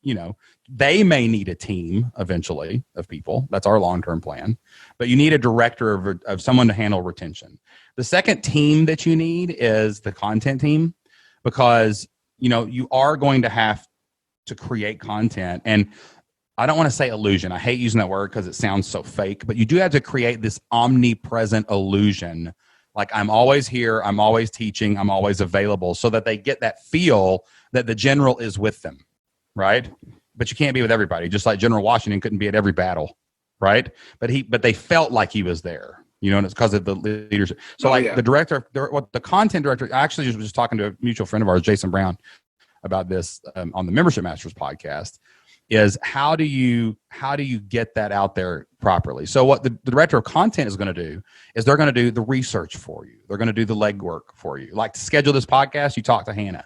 they may need a team eventually of people. That's our long-term plan. But you need a director of someone to handle retention. The second team that you need is the content team, because you are going to have to create content. And I don't want to say illusion. I hate using that word because it sounds so fake, but you do have to create this omnipresent illusion. Like I'm always here, I'm always teaching, I'm always available, so that they get that feel that the general is with them, right? But you can't be with everybody. Just like General Washington couldn't be at every battle, right? But they felt like he was there. And it's because of the leadership. So the content director, I actually was just talking to a mutual friend of ours, Jason Brown, about this on the Membership Masters podcast, is how do you get that out there properly? So what the director of content is going to do is they're going to do the research for you. They're going to do the legwork for you. Like to schedule this podcast, you talk to Hannah,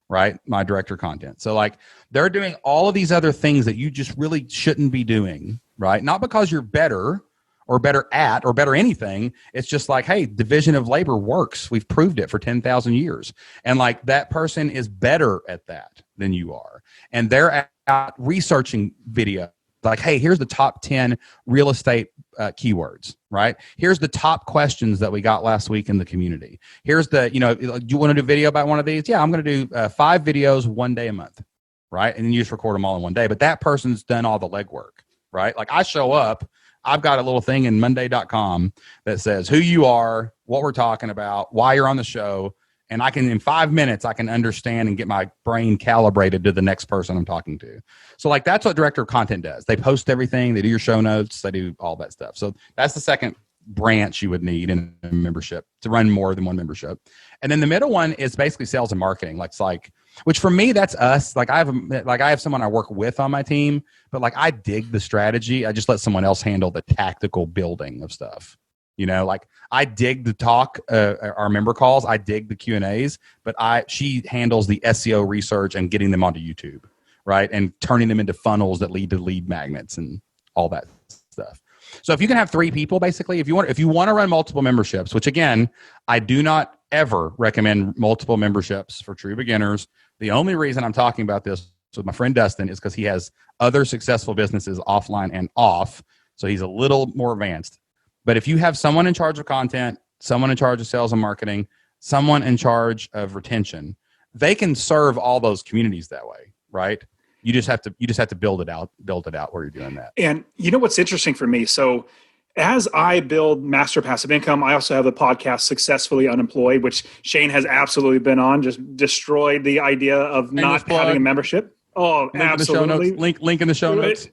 right? My director of content. So they're doing all of these other things that you just really shouldn't be doing, right? Not because you're better or better at or better anything. It's just hey, division of labor works. We've proved it for 10,000 years. And that person is better at that than you are. And they're out researching video. Hey, here's the top 10 real estate keywords, right? Here's the top questions that we got last week in the community. Here's do you want to do video about one of these? Yeah, I'm going to do 5 videos one day a month, right? And then you just record them all in one day. But that person's done all the legwork, right? I show up, I've got a little thing in Monday.com that says who you are, what we're talking about, why you're on the show. And in 5 minutes, I can understand and get my brain calibrated to the next person I'm talking to. So that's what director of content does. They post everything. They do your show notes. They do all that stuff. So that's the second branch you would need in a membership to run more than one membership. And then the middle one is basically sales and marketing. Which for me, that's us. I have someone I work with on my team, but I dig the strategy. I just let someone else handle the tactical building of stuff. I dig the talk, our member calls. I dig the Q&As, but she handles the SEO research and getting them onto YouTube, right? And turning them into funnels that lead to lead magnets and all that stuff. So if you can have 3 people, basically, if you want to run multiple memberships, which again, I do not ever recommend multiple memberships for true beginners. The only reason I'm talking about this with my friend Dustin is because he has other successful businesses offline and off. So he's a little more advanced. But if you have someone in charge of content, someone in charge of sales and marketing, someone in charge of retention, they can serve all those communities that way, right? You just have to build it out where you're doing that. And you know what's interesting for me? So as I build Master Passive Income, I also have the podcast Successfully Unemployed, which Shane has absolutely been on, just destroyed the idea of not having a membership. Oh, absolutely. Link in the show notes.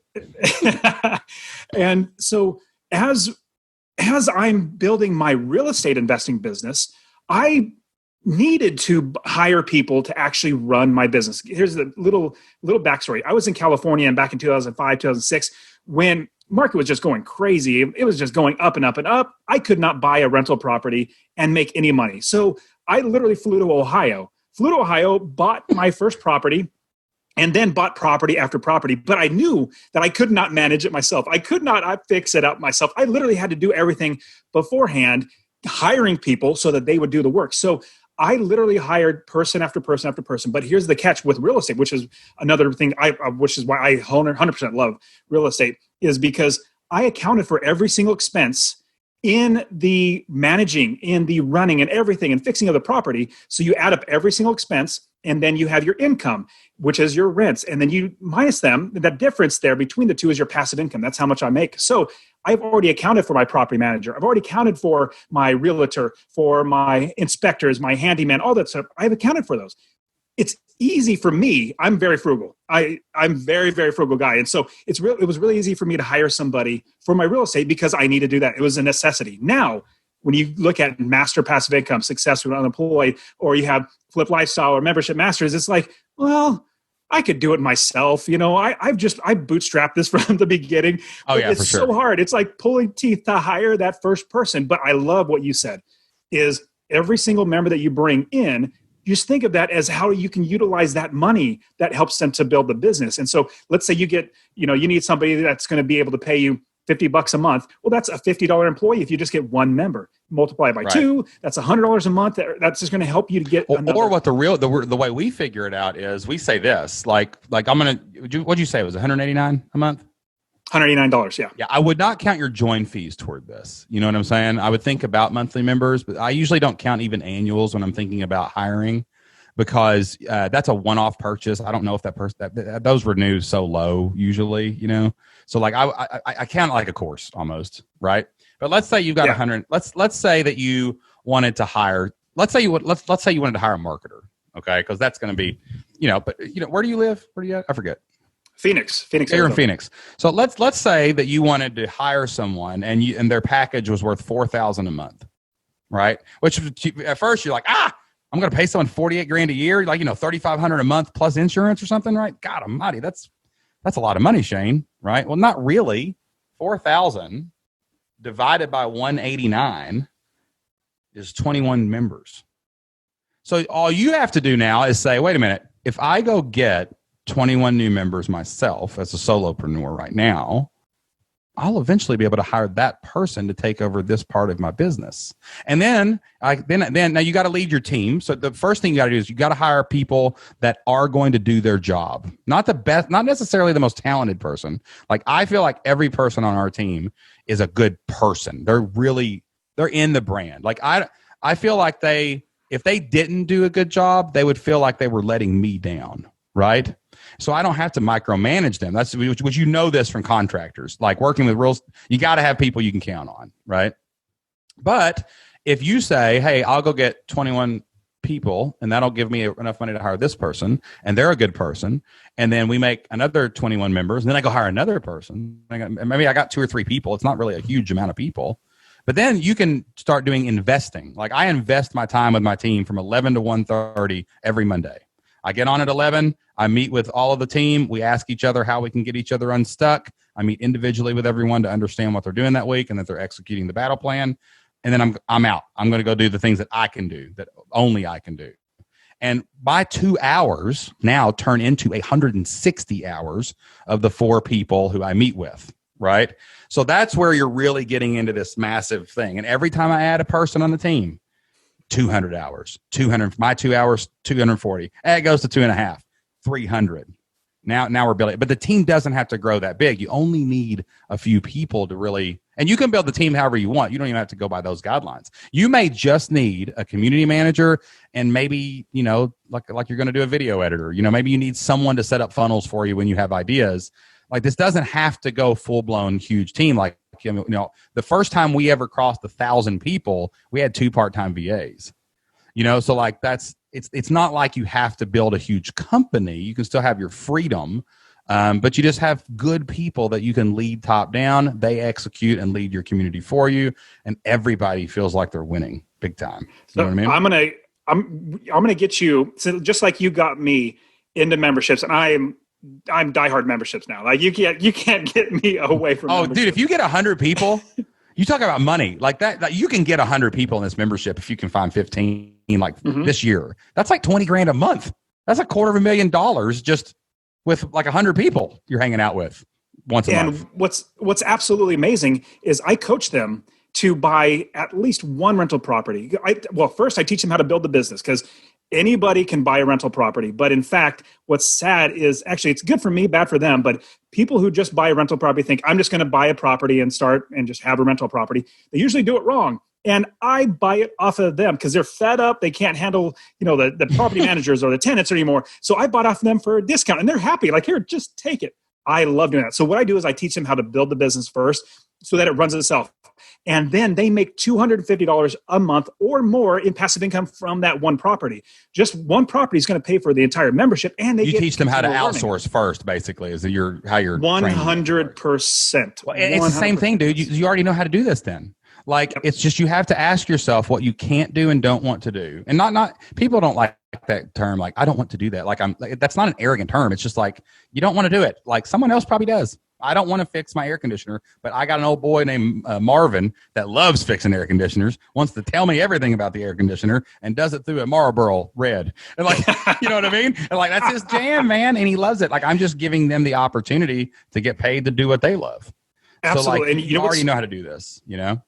And so as I'm building my real estate investing business, I needed to hire people to actually run my business. Here's the little backstory. I was in California and back in 2005, 2006, when market was just going crazy. It was just going up and up and up. I could not buy a rental property and make any money. So I literally flew to Ohio, bought my first property, and then bought property after property. But I knew that I could not manage it myself. I could not fix it up myself. I literally had to do everything beforehand, hiring people so that they would do the work. So I literally hired person after person after person. But here's the catch with real estate, which is another thing, which is why I 100% love real estate, is because I accounted for every single expense in the managing, in the running and everything and fixing of the property. So you add up every single expense, and then you have your income, which is your rents. And then you minus them. That difference there between the two is your passive income. That's how much I make. So I've already accounted for my property manager. I've already accounted for my realtor, for my inspectors, my handyman, all that stuff. I've accounted for those. It's easy for me. I'm very frugal. I'm very, very frugal guy. And so it was really easy for me to hire somebody for my real estate because I need to do that. It was a necessity. Now, when you look at Master Passive Income, Successfully Unemployed, or you have Flip Lifestyle or Membership Masters, it's like, well, I could do it myself. I bootstrapped this from the beginning. Oh yeah, it's so hard. It's like pulling teeth to hire that first person. But I love what you said is every single member that you bring in, just think of that as how you can utilize that money that helps them to build the business. And so let's say you get, you need somebody that's going to be able to pay you $50 a month. Well, that's a $50 employee. If you just get one member, multiply it by 2, that's $100 a month. That's just going to help you to get another. Or what the way we figure it out is we say this, what'd you say? It was $189 a month? $189. Yeah. Yeah. I would not count your join fees toward this. You know what I'm saying? I would think about monthly members, but I usually don't count even annuals when I'm thinking about hiring, because that's a one-off purchase. I don't know if that person, those renew so low usually, So I count it like a course almost, right? But let's say you've got 100. Let's say that you wanted to hire. Let's say you wanted to hire a marketer, okay? Because that's going to be, where do you live? Where do you? I forget. Phoenix. You're in Phoenix. So let's say that you wanted to hire someone and their package was worth $4,000 a month, right? Which at first you're like, I'm going to pay someone $48,000 a year, $3,500 a month plus insurance or something, right? God almighty, that's a lot of money, Shane, right? Well, not really. 4,000 divided by 189 is 21 members. So all you have to do now is say, wait a minute, if I go get 21 new members myself as a solopreneur right now, I'll eventually be able to hire that person to take over this part of my business. And then now you got to lead your team. So the first thing you got to do is you got to hire people that are going to do their job. Not the best, not necessarily the most talented person. Like I feel like every person on our team is a good person. They're in the brand. Like I feel like if they didn't do a good job, they would feel like they were letting me down. Right. So I don't have to micromanage them. That's which this from contractors, like working with you got to have people you can count on. Right. But if you say, hey, I'll go get 21 people and that'll give me enough money to hire this person and they're a good person. And then we make another 21 members and then I go hire another person. Maybe I got 2 or 3 people. It's not really a huge amount of people. But then you can start doing investing. Like I invest my time with my team from 11 to 1:30 every Monday. I get on at 11. I meet with all of the team. We ask each other how we can get each other unstuck. I meet individually with everyone to understand what they're doing that week and that they're executing the battle plan. And then I'm out. I'm going to go do the things that I can do, that only I can do. And my 2 hours now turn into 160 hours of the 4 people who I meet with, right? So that's where you're really getting into this massive thing. And every time I add a person on the team, 200 hours, 200, my 2 hours, 240. And it goes to 2.5, 300. Now we're building, but the team doesn't have to grow that big. You only need a few people to really, and you can build the team however you want. You don't even have to go by those guidelines. You may just need a community manager and maybe, like you're going to do a video editor, maybe you need someone to set up funnels for you when you have ideas. Like this doesn't have to go full blown huge team. Like, the first time we ever crossed 1,000 people, we had 2 part-time VAs, so like it's not like you have to build a huge company. You can still have your freedom, but you just have good people that you can lead top down. They execute and lead your community for you, and everybody feels like they're winning big time. You know what I mean? I'm gonna get you, so just like you got me into memberships, and I'm diehard memberships now. Like you can't get me away from. Oh, dude, if you get 100 people, you talk about money like that. You can get 100 people in this membership if you can find 15 this year. That's like $20,000 a month. That's $250,000 just with like 100 people you're hanging out with once a month. And what's absolutely amazing is I coach them to buy at least one rental property. First I teach them how to build the business, because anybody can buy a rental property. But in fact, what's sad is actually it's good for me, bad for them. But people who just buy a rental property think I'm just going to buy a property and start and just have a rental property. They usually do it wrong. And I buy it off of them because they're fed up. They can't handle, the property managers or the tenants anymore. So I bought off them for a discount and they're happy. Like, here, just take it. I love doing that. So what I do is I teach them how to build the business first so that it runs itself. And then they make $250 a month or more in passive income from that one property. Just one property is going to pay for the entire membership, and you teach them how to outsource first. Basically, is how you're 100%. Well, it's the same thing, dude. You already know how to do this. Then, it's just you have to ask yourself what you can't do and don't want to do, and not people don't like that term. Like I don't want to do that. That's not an arrogant term. It's just like you don't want to do it. Like someone else probably does. I don't want to fix my air conditioner, but I got an old boy named Marvin that loves fixing air conditioners, wants to tell me everything about the air conditioner, and does it through a Marlboro Red. And you know what I mean? And that's his jam, man. And he loves it. Like I'm just giving them the opportunity to get paid to do what they love. Absolutely. So and you already know how to do this, Yeah.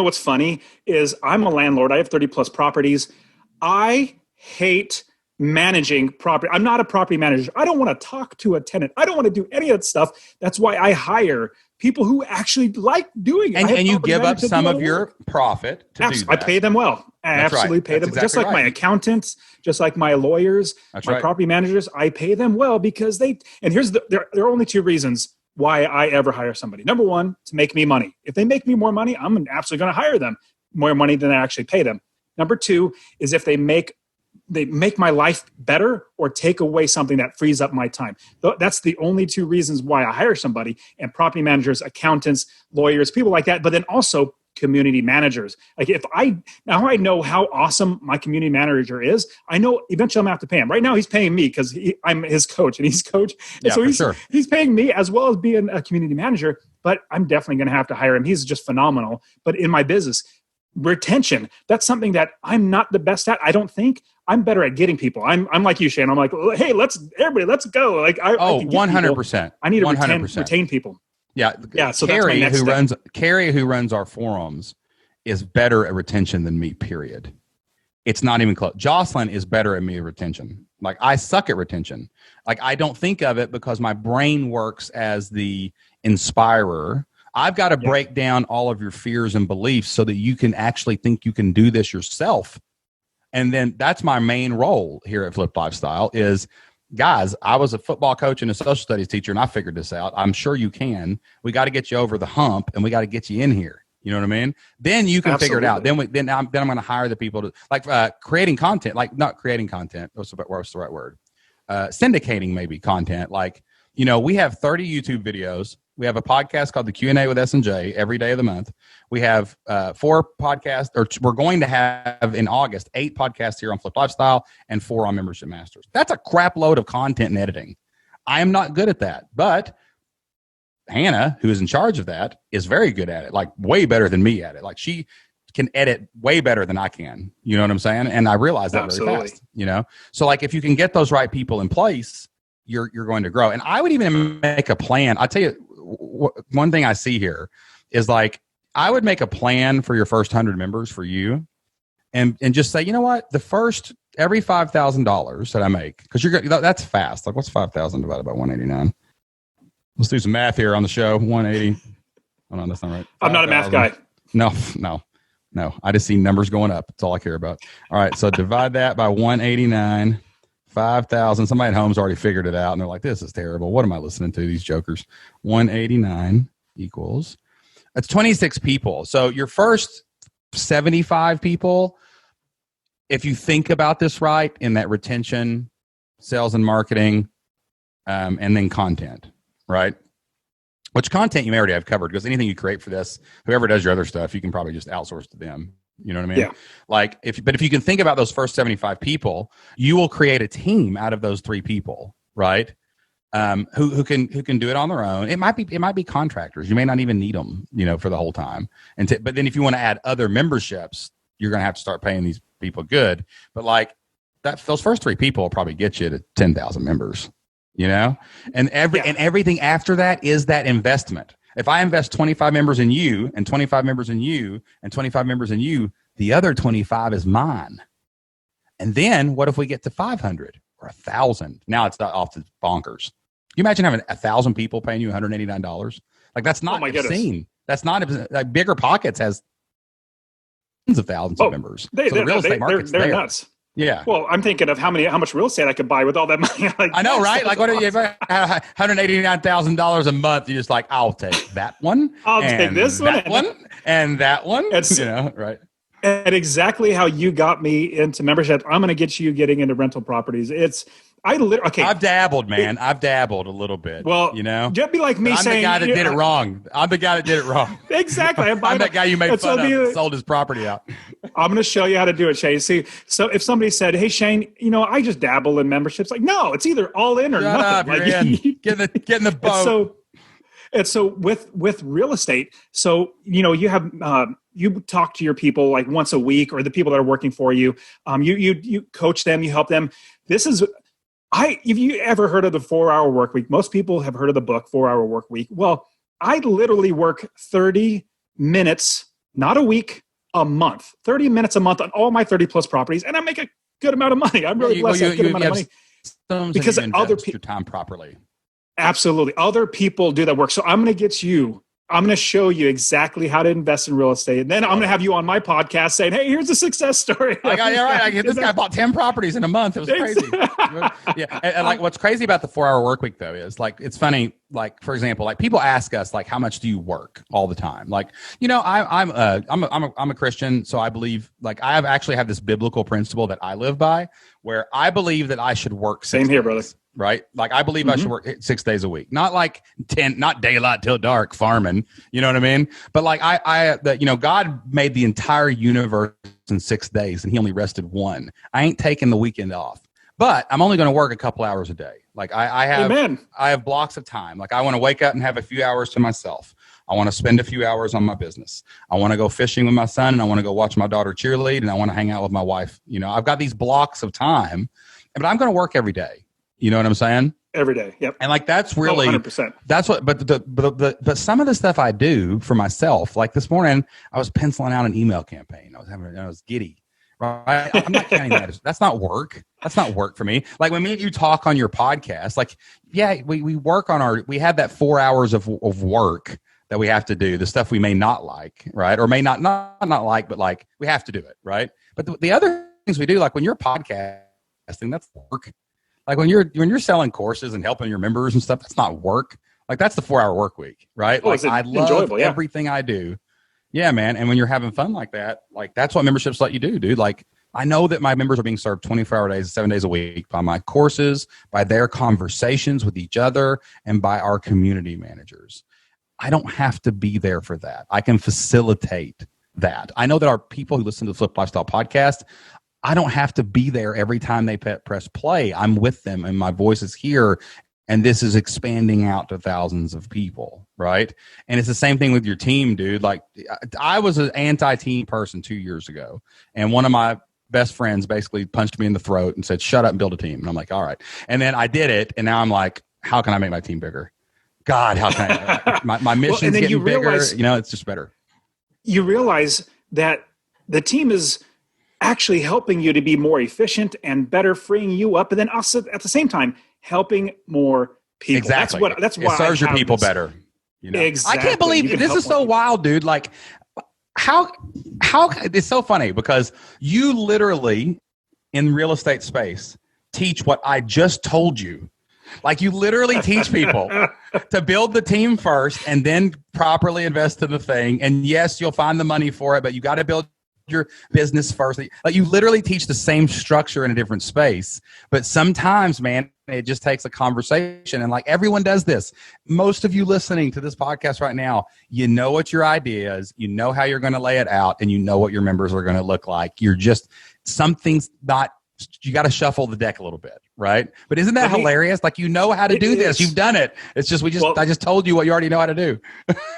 What's funny is I'm a landlord. I have 30 plus properties. I hate managing property. I'm not a property manager. I don't want to talk to a tenant. I don't want to do any of that stuff. That's why I hire people who actually like doing it. And you give up some of your profit to do that. I pay them well. I absolutely pay them. Just like my accountants, just like my lawyers, my property managers, I pay them well because there are only 2 reasons why I ever hire somebody. Number one, to make me money. If they make me more money, I'm absolutely going to hire them more money than I actually pay them. Number 2 is if they make my life better or take away something that frees up my time. That's the only 2 reasons why I hire somebody, and property managers, accountants, lawyers, people like that, but then also community managers. Like I know how awesome my community manager is, I know eventually I'm going to have to pay him. Right now he's paying me because I'm his coach and he's coach. And so he's paying me as well as being a community manager, but I'm definitely going to have to hire him. He's just phenomenal. But in my business, retention, that's something that I'm not the best at. I don't think I'm better at getting people. I'm like you, Shane. I'm like, hey, let's go. Like I 100%. I need to retain people. Yeah. So Carrie, who runs our forums, is better at retention than me, period. It's not even close. Jocelyn is better at me at retention. Like I suck at retention. Like I don't think of it because my brain works as the inspirer. I've got to break down all of your fears and beliefs so that you can actually think you can do this yourself. And then that's my main role here at Flip Lifestyle is, guys, I was a football coach and a social studies teacher, and I figured this out. I'm sure you can. We got to get you over the hump, and we got to get you in here. You know what I mean? Then you can figure it out. Then I'm going to hire the people to creating content, like not creating content. What's the right word? Syndicating maybe content. Like, we have 30 YouTube videos. We have a podcast called the Q&A with S&J every day of the month. We have 4 podcasts, or we're going to have in August 8 podcasts here on Flip Lifestyle and 4 on Membership Masters. That's a crap load of content and editing. I am not good at that, but Hannah, who is in charge of that, is very good at it, like way better than me at it. Like she can edit way better than I can. You know what I'm saying? And I realize that very fast, you know? So like if you can get those right people in place, you're going to grow. And I would even make a plan. I'll tell you one thing I see here is like, I would make a plan for your first 100 members for you and just say, you know what, the first every $5,000 that I make, because that's fast. Like what's 5,000 divided by 189? Let's do some math here on the show. 180. Hold on, that's not right. I'm not a math guy. No. I just see numbers going up. That's all I care about. All right, so divide that by 189. 5,000. Somebody at home's already figured it out, and they're like, this is terrible. What am I listening to, these jokers? 189 equals, that's 26 people. So your first 75 people, if you think about this right, in that retention, sales and marketing, and then content, right? Which content you may already have covered, because anything you create for this, whoever does your other stuff, you can probably just outsource to them. You know what I mean? Yeah. Like if you can think about those first 75 people, you will create a team out of those 3 people, right? Who can do it on their own. It might be contractors. You may not even need them, you know, for the whole time. But then if you want to add other memberships, you're going to have to start paying these people good. But like those first 3 people will probably get you to 10,000 members, you know? And everything after that is that investment. If I invest 25 members in you and 25 members in you and 25 members in you, the other 25 is mine. And then what if we get to 500 or 1,000? Now it's off to bonkers. Can you imagine having 1,000 people paying you $189? Like that's not obscene. That's not like Bigger Pockets has tens of thousands of members. The real estate market's they're nuts. Yeah. Well, I'm thinking of how much real estate I could buy with all that money. Like, I know, right? Like, what are you $189,000 a month? You're just like, I'll take that one. I'll take this one, and that one. It's, you know, right? And exactly how you got me into membership, I'm going to get you getting into rental properties. I've dabbled, man. I've dabbled a little bit. Well, you know, just be like me saying, I'm the guy that did it wrong. I'm the guy that did it wrong. Exactly. I'm that guy you made fun of and sold his property out. I'm going to show you how to do it, Shane. See, so if somebody said, hey, Shane, you know, I just dabble in memberships. Like, no, it's either all in or nothing. Up, get in the boat. And so with real estate, so, you know, you have, you talk to your people like once a week, or the people that are working for you. You coach them, you help them. If you ever heard of the 4-hour work week, most people have heard of the book 4-Hour Work Week. Well, I literally work 30 minutes, not a week, a month, 30 minutes a month on all my 30 plus properties. And I make a good amount of money. I'm really blessed. Good amount of money because other people your time properly. Absolutely. Other people do that work. So I'm going to get you. I'm going to show you exactly how to invest in real estate. And then I'm going to have you on my podcast saying, hey, here's a success story. This guy bought 10 properties in a month. It was crazy. Yeah. And like what's crazy about the 4-hour work week though, is like, it's funny. Like, for example, like people ask us like, how much do you work all the time? Like, you know, I'm a Christian. So I believe like I actually have this biblical principle that I live by, where I believe that I should work 6 Same here, days. brother. Right? Like I believe I should work 6 days a week, not like 10, not daylight till dark farming. You know what I mean? But like God made the entire universe in 6 days and he only rested 1. I ain't taking the weekend off, but I'm only going to work a couple hours a day. Like I have blocks of time. Like I want to wake up and have a few hours to myself. I want to spend a few hours on my business. I want to go fishing with my son, and I want to go watch my daughter cheerlead, and I want to hang out with my wife. You know, I've got these blocks of time, but I'm going to work every day. You know what I'm saying? Every day. Yep. And like, that's really, 100%. That's what, but some of the stuff I do for myself, like this morning, I was penciling out an email campaign. I was giddy, right? I'm not counting that. That's not work. That's not work for me. Like when me and you talk on your podcast, like, yeah, we work on we have that 4 hours of work that we have to do, the stuff we may not like, right? Or may not like, but like we have to do it, right? But the other things we do, like when you're podcasting, that's work. Like when you're selling courses and helping your members and stuff, that's not work. Like that's the 4-hour work week, right? Like I love everything I do. Yeah, man. And when you're having fun like that, like that's what memberships let you do, dude. Like I know that my members are being served 24-hour days, 7 days a week by my courses, by their conversations with each other, and by our community managers. I don't have to be there for that. I can facilitate that. I know that our people who listen to the Flip Lifestyle podcast, I don't have to be there every time they press play. I'm with them and my voice is here. And this is expanding out to thousands of people, right? And it's the same thing with your team, dude. Like, I was an anti-team person 2 years ago. And one of my best friends basically punched me in the throat and said, shut up and build a team. And I'm like, all right. And then I did it. And now I'm like, how can I make my team bigger? God, how can I? My mission's getting bigger. It's just better. You realize that the team is actually helping you to be more efficient and better, freeing you up. And then also at the same time, helping more people. Exactly. That's why it serves your people better. Exactly. I can't believe this is so wild, dude. Like, how it's so funny because you literally in real estate space teach what I just told you. Like, you literally teach people to build the team first and then properly invest in the thing. And yes, you'll find the money for it, but you got to build your business first. Like, you literally teach the same structure in a different space. But sometimes, man, it just takes a conversation. And like, everyone does this. Most of you listening to this podcast right now, you know what your idea is, you know how you're going to lay it out, and you know what your members are going to look like. You got to shuffle the deck a little bit, right? But isn't that hilarious? Like, you know how to do this. You've done it. It's just, I just told you what you already know how to do.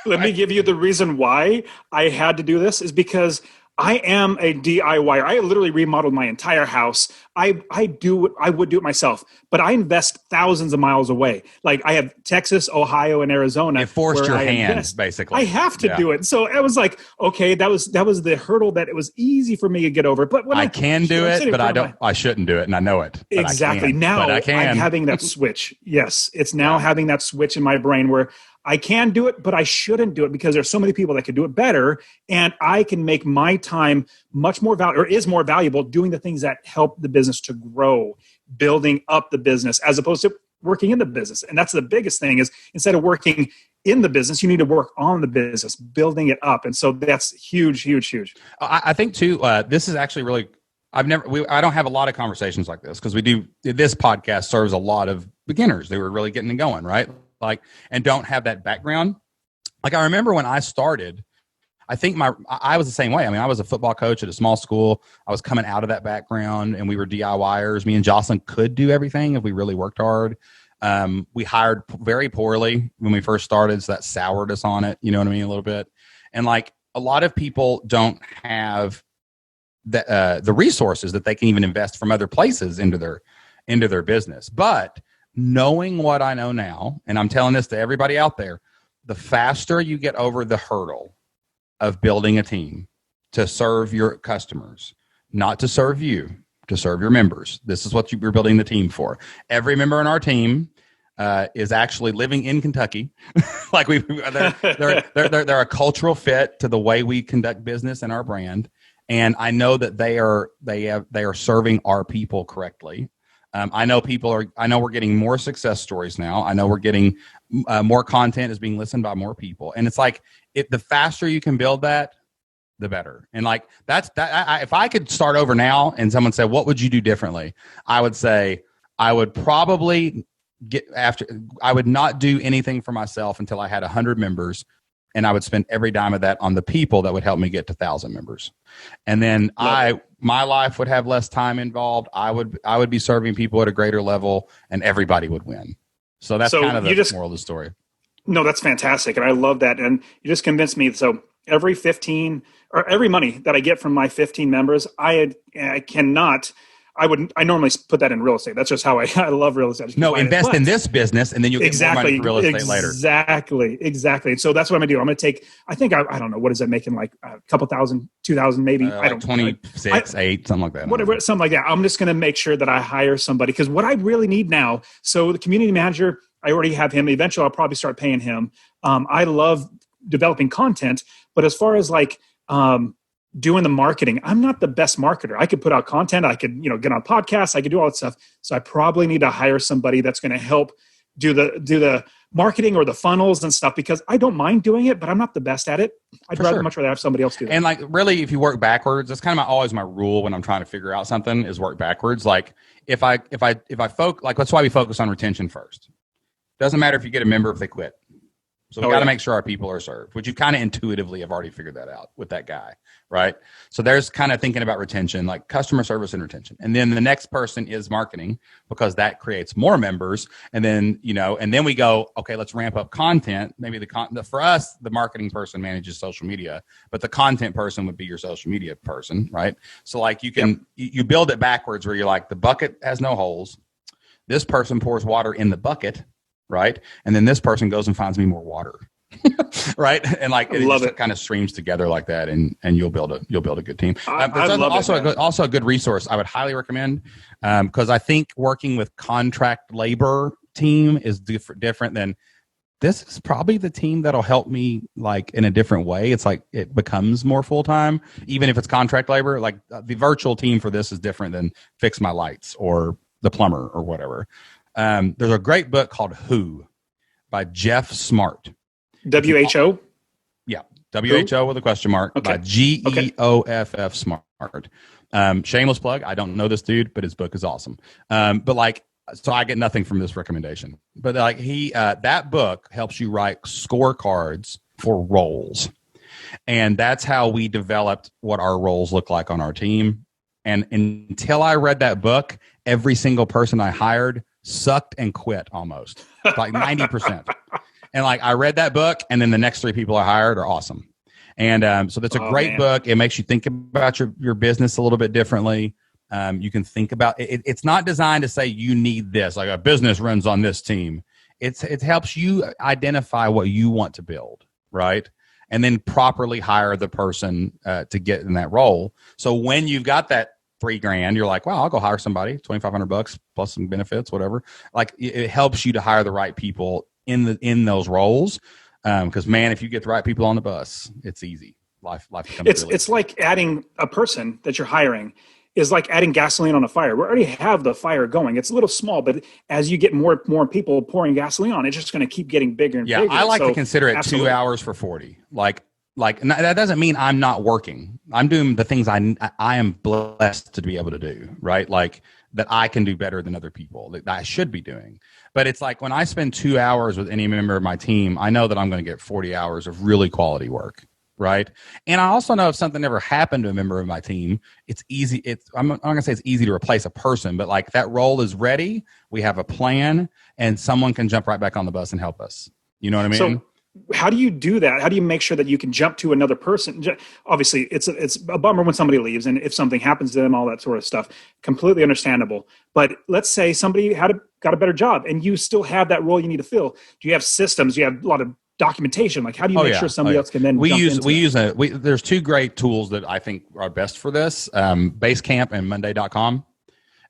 Let me give you the reason why I had to do this is because I am a DIYer. I literally remodeled my entire house. I would do it myself, but I invest thousands of miles away. Like, I have Texas, Ohio, and Arizona. It forced your hand, basically. I have to do it. So I was like, okay, that was the hurdle that it was easy for me to get over. But when I can do it, but I shouldn't do it, and I know it. Exactly. Now I'm having that switch. Yes, it's now having that switch in my brain where I can do it, but I shouldn't do it because there's so many people that can do it better, and I can make my time much more valuable, or is more valuable, doing the things that help the business to grow, building up the business, as opposed to working in the business. And that's the biggest thing is, instead of working in the business, you need to work on the business, building it up. And so that's huge, huge, huge. I think too, this is actually really, I don't have a lot of conversations like this because this podcast serves a lot of beginners. They were really getting it going, right? Like, and don't have that background. Like, I remember when I started, I think I was the same way. I mean, I was a football coach at a small school. I was coming out of that background, and we were DIYers. Me and Jocelyn could do everything if we really worked hard. We hired very poorly when we first started, so that soured us on it. You know what I mean? A little bit. And like, a lot of people don't have the resources that they can even invest from other places into their business. But knowing what I know now, and I'm telling this to everybody out there, the faster you get over the hurdle of building a team to serve your customers, not to serve you, to serve your members. This is what you're building the team for. Every member in our team is actually living in Kentucky. Like, they're a cultural fit to the way we conduct business and our brand. And I know that they are serving our people correctly. I know we're getting more success stories now. I know we're getting more content is being listened by more people. And it's like, the faster you can build that, the better. And like, if I could start over now and someone said, what would you do differently? I would say, I would probably I would not do anything for myself until I had 100 members. And I would spend every dime of that on the people that would help me get to 1,000 members. And then my life would have less time involved. I would be serving people at a greater level, and everybody would win. So that's kind of the moral of the story. No, that's fantastic. And I love that. And you just convinced me. So every money that I get from my 15 members, I normally put that in real estate. That's just how I love real estate. No, invest in this business, and then you'll get more money for real estate later. Exactly. So that's what I'm going to do. I'm going to take, I think, I don't know, what is that making, like a couple thousand, 2,000 maybe? I don't 26, 8, something like that. Whatever, something like that. I'm just going to make sure that I hire somebody, because what I really need now, so the community manager, I already have him. Eventually, I'll probably start paying him. I love developing content, but as far as like, doing the marketing, I'm not the best marketer. I could put out content. I could, get on podcasts. I could do all that stuff. So I probably need to hire somebody that's going to help do the marketing or the funnels and stuff, because I don't mind doing it, but I'm not the best at it. I'd much rather have somebody else do that. And like, really, if you work backwards, that's kind of always my rule when I'm trying to figure out something, is work backwards. Like, if I focus, like, that's why we focus on retention first. Doesn't matter if you get a member if they quit. So we got to make sure our people are served, which you kind of intuitively have already figured that out with that guy, right? So there's kind of thinking about retention, like customer service and retention. And then the next person is marketing, because that creates more members. And then, and then we go, okay, let's ramp up content. Maybe for us, the marketing person manages social media, but the content person would be your social media person, right? So like you build it backwards, where you're like, the bucket has no holes. This person pours water in the bucket, right? And then this person goes and finds me more water, right? And like it kind of streams together like that, and you'll build a good team. Also a good resource I would highly recommend, because I think working with contract labor team is different than, this is probably the team that'll help me like in a different way. It's like it becomes more full-time, even if it's contract labor. Like the virtual team for this is different than fix my lights or the plumber or whatever. There's a great book called Who by Jeff Smart. WHO? Yeah. WHO with a question mark, by Geoff Smart. Shameless plug. I don't know this dude, but his book is awesome. But like, so I get nothing from this recommendation, but like that book helps you write scorecards for roles. And that's how we developed what our roles look like on our team. And until I read that book, every single person I hired sucked and quit almost, like 90%. And like I read that book, and then the next 3 people I hired are awesome. And so that's a great book. It makes you think about your business a little bit differently. You can think about it. It's not designed to say you need this, like a business runs on this team. It helps you identify what you want to build, right? And then properly hire the person to get in that role. So when you've got that $3,000, you're like, wow, I'll go hire somebody, $2,500 plus some benefits, whatever. Like it helps you to hire the right people in those roles. Because man, if you get the right people on the bus, it's easy. Life becomes it's like adding a person that you're hiring is like adding gasoline on a fire. We already have the fire going. It's a little small, but as you get more people pouring gasoline on, it's just going to keep getting bigger and bigger. I like to consider it 2 hours for 40. Like that doesn't mean I'm not working. I'm doing the things I am blessed to be able to do, right? Like that I can do better than other people that I should be doing. But it's like when I spend 2 hours with any member of my team, I know that I'm going to get 40 hours of really quality work. Right. And I also know if something ever happened to a member of my team, it's easy. I'm not going to say it's easy to replace a person, but like that role is ready. We have a plan, and someone can jump right back on the bus and help us. You know what I mean? So how do you do that? How do you make sure that you can jump to another person? Obviously, it's a bummer when somebody leaves, and if something happens to them, all that sort of stuff, completely understandable. But let's say somebody got a better job, and you still have that role you need to fill. Do you have systems? Do you have a lot of documentation? Like how do you make sure somebody else can then there's 2 great tools that I think are best for this, Basecamp and Monday.com.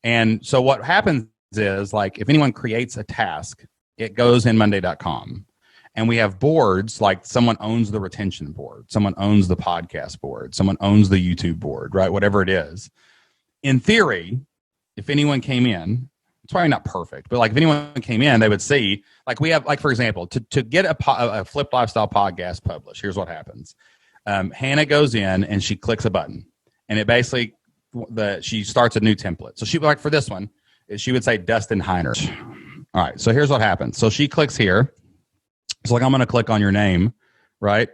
And so what happens is, like, if anyone creates a task, it goes in Monday.com. And we have boards, like someone owns the retention board, someone owns the podcast board, someone owns the YouTube board, right? Whatever it is. In theory, if anyone came in, it's probably not perfect, but like if anyone came in, they would see, like we have, like for example, to get a Flipped Lifestyle podcast published, here's what happens. Hannah goes in and she clicks a button, and it basically, she starts a new template. So she, like for this one, she would say Dustin Heiner. All right, so here's what happens. So she clicks here. It's like, I'm going to click on your name, right?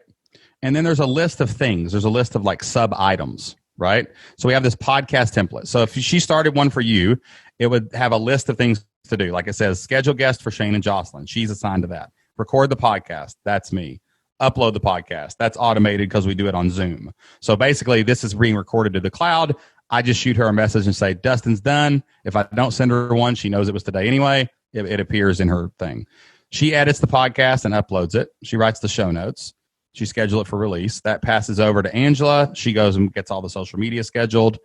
And then there's a list of things. There's a list of like sub items, right? So we have this podcast template. So if she started one for you, it would have a list of things to do. Like it says, schedule guest for Shane and Jocelyn. She's assigned to that. Record the podcast. That's me. Upload the podcast. That's automated because we do it on Zoom. So basically, this is being recorded to the cloud. I just shoot her a message and say, Dustin's done. If I don't send her one, she knows it was today anyway. It appears in her thing. She edits the podcast and uploads it. She writes the show notes. She schedules it for release. That passes over to Angela. She goes and gets all the social media scheduled.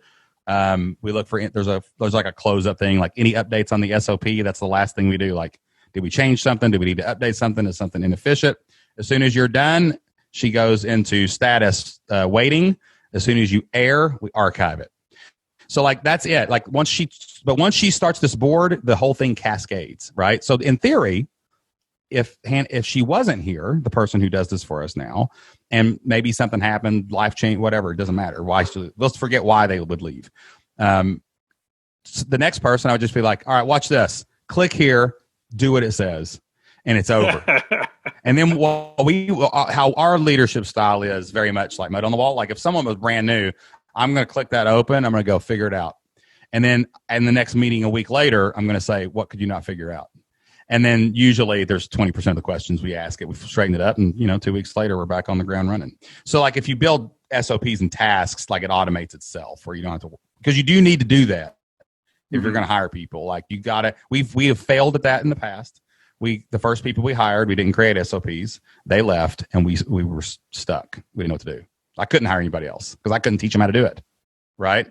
We look for, there's like a close up thing, like any updates on the SOP. That's the last thing we do. Like, did we change something? Do we need to update something? Is something inefficient? As soon as you're done, she goes into status waiting. As soon as you air, we archive it. So like, that's it. Like once she starts this board, the whole thing cascades, right? So in theory, if she wasn't here, the person who does this for us now, and maybe something happened, life change, whatever, it doesn't matter. Let's forget why they would leave. The next person, I would just be like, all right, watch this. Click here, do what it says. and it's over. And then how our leadership style is very much like mud on the wall. Like if someone was brand new, I'm going to click that open. I'm going to go figure it out. And then in the next meeting a week later, I'm going to say, what could you not figure out? And then usually there's 20% of the questions we ask it. We straighten it up, and 2 weeks later, we're back on the ground running. So like if you build SOPs and tasks, like it automates itself, where you don't have to, because you do need to do that if you're going to hire people. Like you got to, we have failed at that in the past. The first people we hired, we didn't create SOPs. They left, and we were stuck. We didn't know what to do. I couldn't hire anybody else because I couldn't teach them how to do it. Right.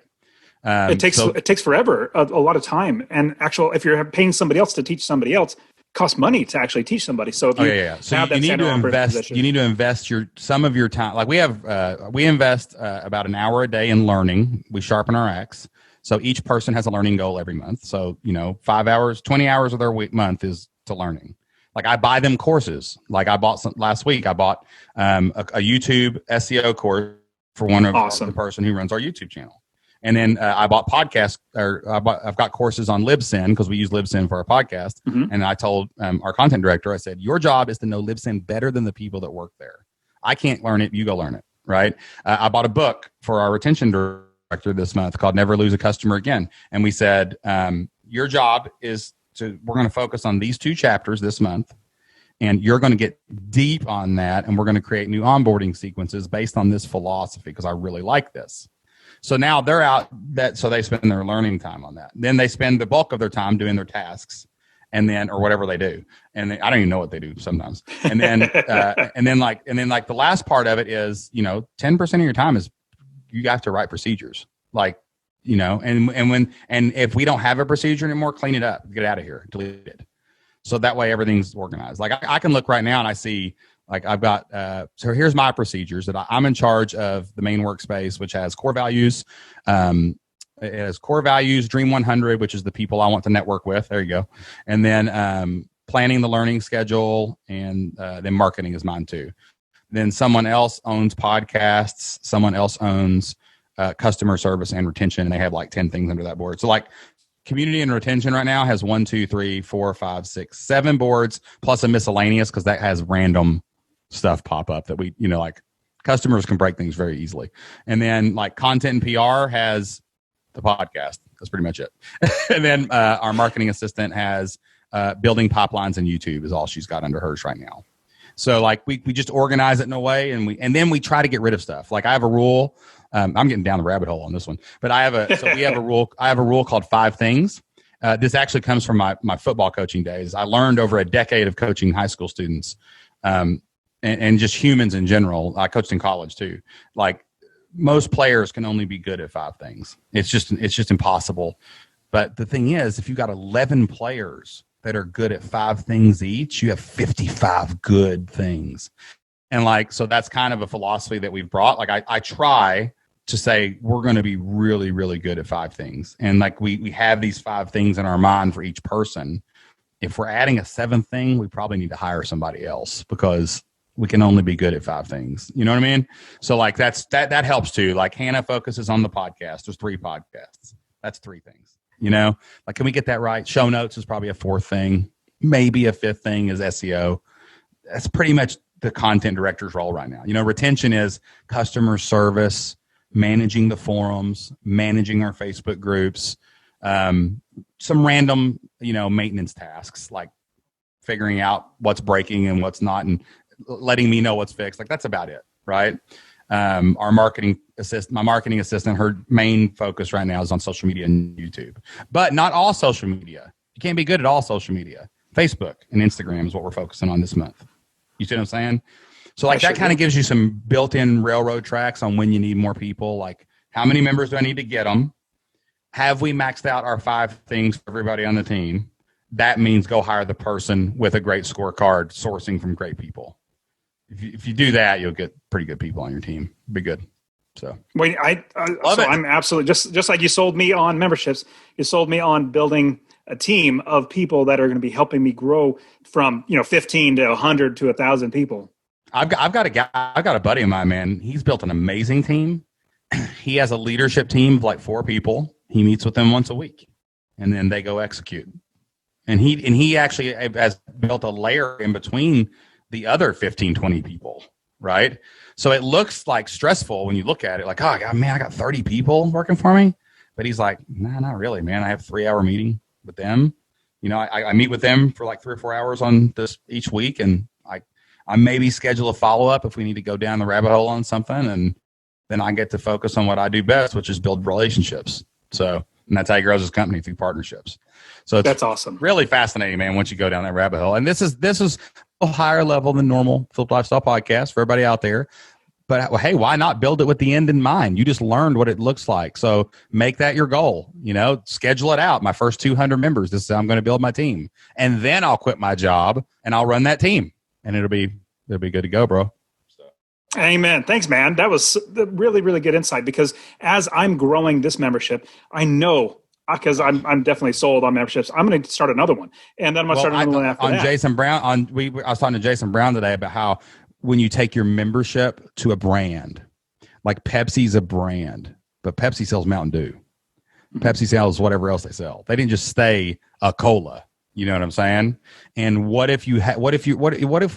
It takes forever, a lot of time, and if you're paying somebody else to teach somebody else, it costs money to actually teach somebody. So if you need to invest, you need to invest some of your time. Like we invest about an hour a day in learning. We sharpen our axe. So each person has a learning goal every month. So 5 hours, 20 hours of their month is to learning. Like I buy them courses. Like I bought last week. I bought a YouTube SEO course for one of the person who runs our YouTube channel. And then I bought podcasts, I've got courses on Libsyn because we use Libsyn for our podcast. And I told our content director, I said, your job is to know Libsyn better than the people that work there. I can't learn it. You go learn it. Right. I bought a book for our retention director this month called Never Lose a Customer Again. And we said, your job is we're going to focus on these 2 chapters this month. And you're going to get deep on that. And we're going to create new onboarding sequences based on this philosophy because I really like this. So now they're out so they spend their learning time on that. Then they spend the bulk of their time doing their tasks or whatever they do. And I don't even know what they do sometimes. And then, the last part of it is, 10% of your time is you have to write procedures. Like, and if we don't have a procedure anymore, clean it up, get out of here, delete it. So that way everything's organized. Like I can look right now and I see, like I've got, so here's my procedures that I'm in charge of the main workspace, which has core values. It has core values, Dream 100, which is the people I want to network with. There you go. And then planning the learning schedule, and then marketing is mine too. Then someone else owns podcasts. Someone else owns customer service and retention. And they have like 10 things under that board. So like community and retention right now has 1, 2, 3, 4, 5, 6, 7 boards plus a miscellaneous because that has random stuff pop up that we, like customers can break things very easily. And then like content and PR has the podcast. That's pretty much it. And then our marketing assistant has building pipelines and YouTube is all she's got under hers right now. So like we just organize it in a way, and then we try to get rid of stuff. Like I have a rule. I'm getting down the rabbit hole on this one, but we have a rule. I have a rule called 5 things. This actually comes from my football coaching days. I learned over a decade of coaching high school students, and just humans in general. I coached in college too. Like most players can only be good at 5 things. It's just impossible. But the thing is, if you got 11 players that are good at 5 things each, you have 55 good things. And like, so that's kind of a philosophy that we've brought. Like I try to say, we're going to be really, really good at 5 things. And like, we have these 5 things in our mind for each person. If we're adding a 7th thing, we probably need to hire somebody else because we can only be good at 5 things. You know what I mean? So like that helps too. Like Hannah focuses on the podcast. There's 3 podcasts. That's 3 things. Like, can we get that right? Show notes is probably a 4th thing. Maybe a 5th thing is SEO. That's pretty much the content director's role right now. Retention is customer service, managing the forums, managing our Facebook groups, some random, maintenance tasks like figuring out what's breaking and what's not, and letting me know what's fixed. Like that's about it, right? My marketing assistant, her main focus right now is on social media and YouTube, but not all social media. You can't be good at all social media. Facebook and Instagram is what we're focusing on this month. You see what I'm saying? So like that kind of gives you some built-in railroad tracks on when you need more people. Like how many members do I need to get them? Have we maxed out our 5 things for everybody on the team? That means go hire the person with a great scorecard, sourcing from great people. If you do that, you'll get pretty good people on your team. Be good. So wait, I'm absolutely just like you sold me on memberships. You sold me on building a team of people that are going to be helping me grow from 15 to 100 to 1,000 people. I've got a buddy of mine, man. He's built an amazing team. He has a leadership team of like 4 people. He meets with them once a week, and then they go execute. And he actually has built a layer in between the other 15, 20 people, right? So it looks like stressful when you look at it, like, oh, God, man, I got 30 people working for me. But he's like, nah, not really, man. I have a 3-hour meeting with them. You know, I meet with them for like 3 or 4 hours on this each week, and I maybe schedule a follow-up if we need to go down the rabbit hole on something, and then I get to focus on what I do best, which is build relationships. So, and that's how he grows his company, through partnerships. So that's awesome. Really fascinating, man, once you go down that rabbit hole. And this is a higher level than normal Flip Lifestyle podcast for everybody out there. But hey, why not build it with the end in mind? You just learned what it looks like. So make that your goal. You know, schedule it out. My first 200 members, this is how I'm going to build my team. And then I'll quit my job and I'll run that team. And it'll be good to go, bro. Amen. Thanks, man. That was really, really good insight, because as I'm growing this membership, I know, because I'm definitely sold on memberships, I'm going to start another one. And then I'm going to start another one after that. Jason Brown, I was talking to Jason Brown today about how when you take your membership to a brand, like Pepsi's a brand, but Pepsi sells Mountain Dew. Pepsi sells whatever else they sell. They didn't just stay a cola. You know what I'm saying? And what if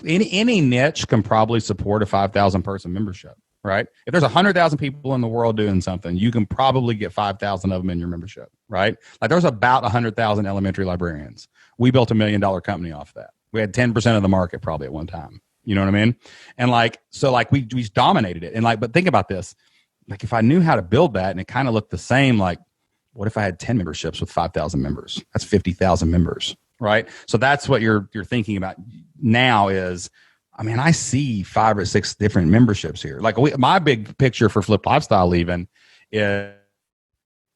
any niche can probably support a 5,000 person membership, right? If there's 100,000 people in the world doing something, you can probably get 5,000 of them in your membership, right? Like there's about 100,000 elementary librarians. We built $1 million company off that. We had 10% of the market probably at one time. You know what I mean? And we dominated it. And but think about this. Like if I knew how to build that and it kind of looked the same, like what if I had 10 memberships with 5,000 members? That's 50,000 members. Right. So that's what you're thinking about now is, I mean, I see 5 or 6 different memberships here. Like my big picture for Flip Lifestyle even is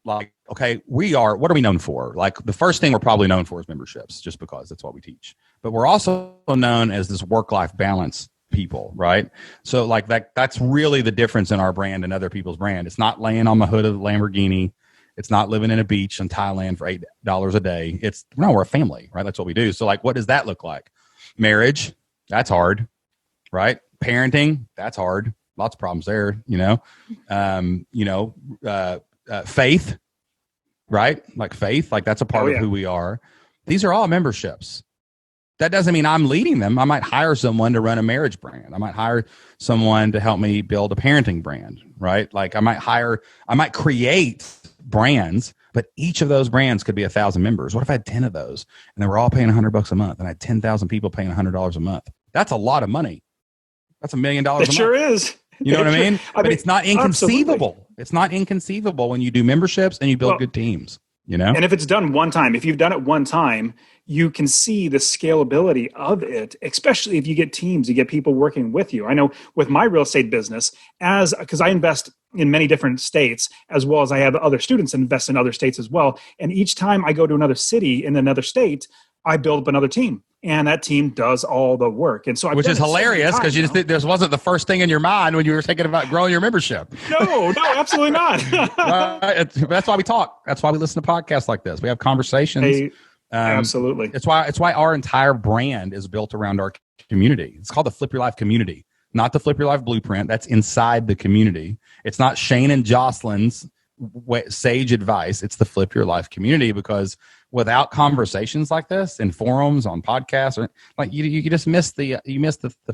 like, okay, what are we known for? Like the first thing we're probably known for is memberships, just because that's what we teach. But we're also known as this work-life balance people, right? So like that's really the difference in our brand and other people's brand. It's not laying on the hood of the Lamborghini. It's not living in a beach in Thailand for $8 a day. We're a family, right? That's what we do. So like, what does that look like? Marriage, that's hard, right? Parenting, that's hard. Lots of problems there, faith, right? Like faith, like that's a part of who we are. These are all memberships. That doesn't mean I'm leading them. I might hire someone to run a marriage brand. I might hire someone to help me build a parenting brand, right? Like I might create brands, but each of those brands could be 1,000 members. What if I had 10 of those and they were all paying $100 a month and I had 10,000 people paying $100 a month? That's a lot of money. That's $1 million a month. It sure is. You know what I mean? But it's not inconceivable. Absolutely. It's not inconceivable when you do memberships and you build good teams, And if it's done one time, if you've done it one time, you can see the scalability of it, especially if you get teams, you get people working with you. I know with my real estate business, because I invest in many different states, as well as I have other students invest in other states as well. And each time I go to another city in another state, I build up another team. And that team does all the work. And so, which is hilarious because you just this wasn't the first thing in your mind when you were thinking about growing your membership. No, absolutely not. That's why we talk. That's why we listen to podcasts like this. We have conversations. Absolutely. It's why our entire brand is built around our community. It's called the Flip Your Life Community, not the Flip Your Life Blueprint. That's inside the community. It's not Shane and Jocelyn's sage advice. It's the Flip Your Life Community, because without conversations like this in forums, on podcasts, or like you just miss the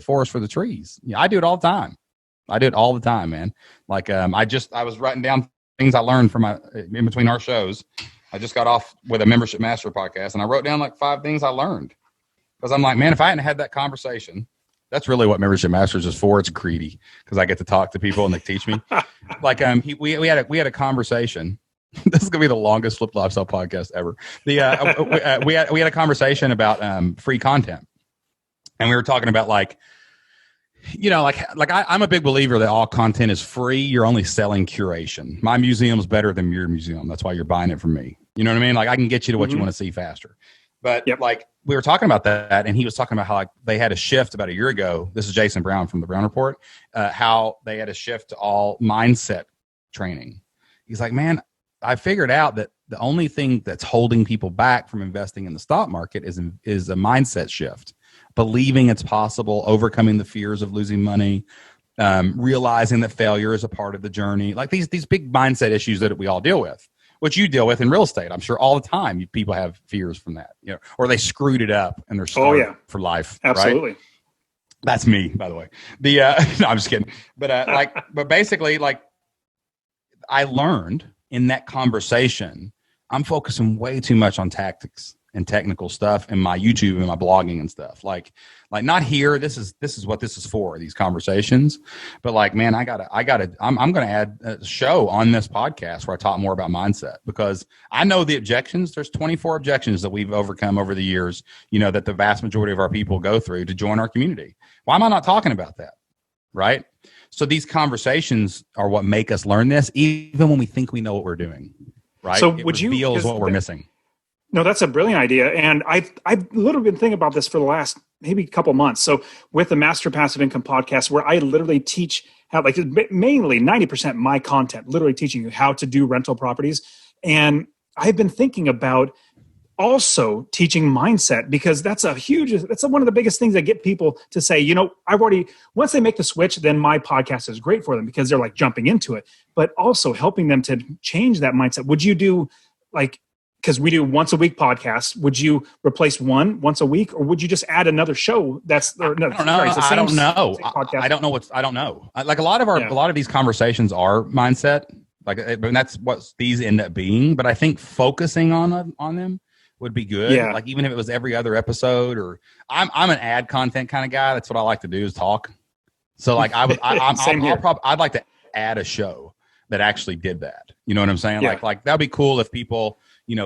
forest for the trees. Yeah, I do it all the time. Man. Like I was writing down things I learned from in between our shows. I just got off with a Membership Master podcast, and I wrote down like 5 things I learned, because I'm like, man, if I hadn't had that conversation, that's really what Membership Masters is for. It's greedy because I get to talk to people and they teach me. Like we had a conversation. This is gonna be the longest Flip Lifestyle podcast ever. We had a conversation about free content, and we were talking about I'm a big believer that all content is free. You're only selling curation. My museum's better than your museum. That's why you're buying it from me. You know what I mean? Like I can get you to what you want to see faster. But like we were talking about that, and he was talking about how they had a shift about a year ago. This is Jason Brown from the Brown Report. How they had a shift to all mindset training. He's like, man, I figured out that the only thing that's holding people back from investing in the stock market is a mindset shift. Believing it's possible, overcoming the fears of losing money, realizing that failure is a part of the journey. Like these big mindset issues that we all deal with. which you deal with in real estate. I'm sure all the time people have fears from that, or they screwed it up and they're scarred for life. Absolutely. Right? That's me, by the way. No, I'm just kidding. But but basically, like, I learned in that conversation, I'm focusing way too much on tactics and technical stuff in my YouTube and my blogging and stuff. Like not here. This is what this is for, these conversations. But like, man, I'm going to add a show on this podcast where I talk more about mindset, because I know the objections. There's 24 objections that we've overcome over the years, that the vast majority of our people go through to join our community. Why am I not talking about that? Right. So these conversations are what make us learn this, even when we think we know what we're doing. Right. So it reveals what we're missing. No, that's a brilliant idea. And I've literally been thinking about this for the last maybe couple months. So with the Master Passive Income podcast, where I literally teach how, like, mainly 90% my content, literally teaching you how to do rental properties. And I've been thinking about also teaching mindset, because that's one of the biggest things that get people to say, once they make the switch, then my podcast is great for them, because they're like jumping into it, but also helping them to change that mindset. Would you do, like, because we do once a week podcasts, would you replace one once a week, or would you just add another show? I don't know. I don't know. Like a lot of these conversations are mindset, and that's what these end up being. But I think focusing on them would be good. Yeah. Like, even if it was every other episode, or I'm an ad content kind of guy. That's what I like to do, is talk. So like I'd like to add a show that actually did that. You know what I'm saying? Yeah. Like that'd be cool if people,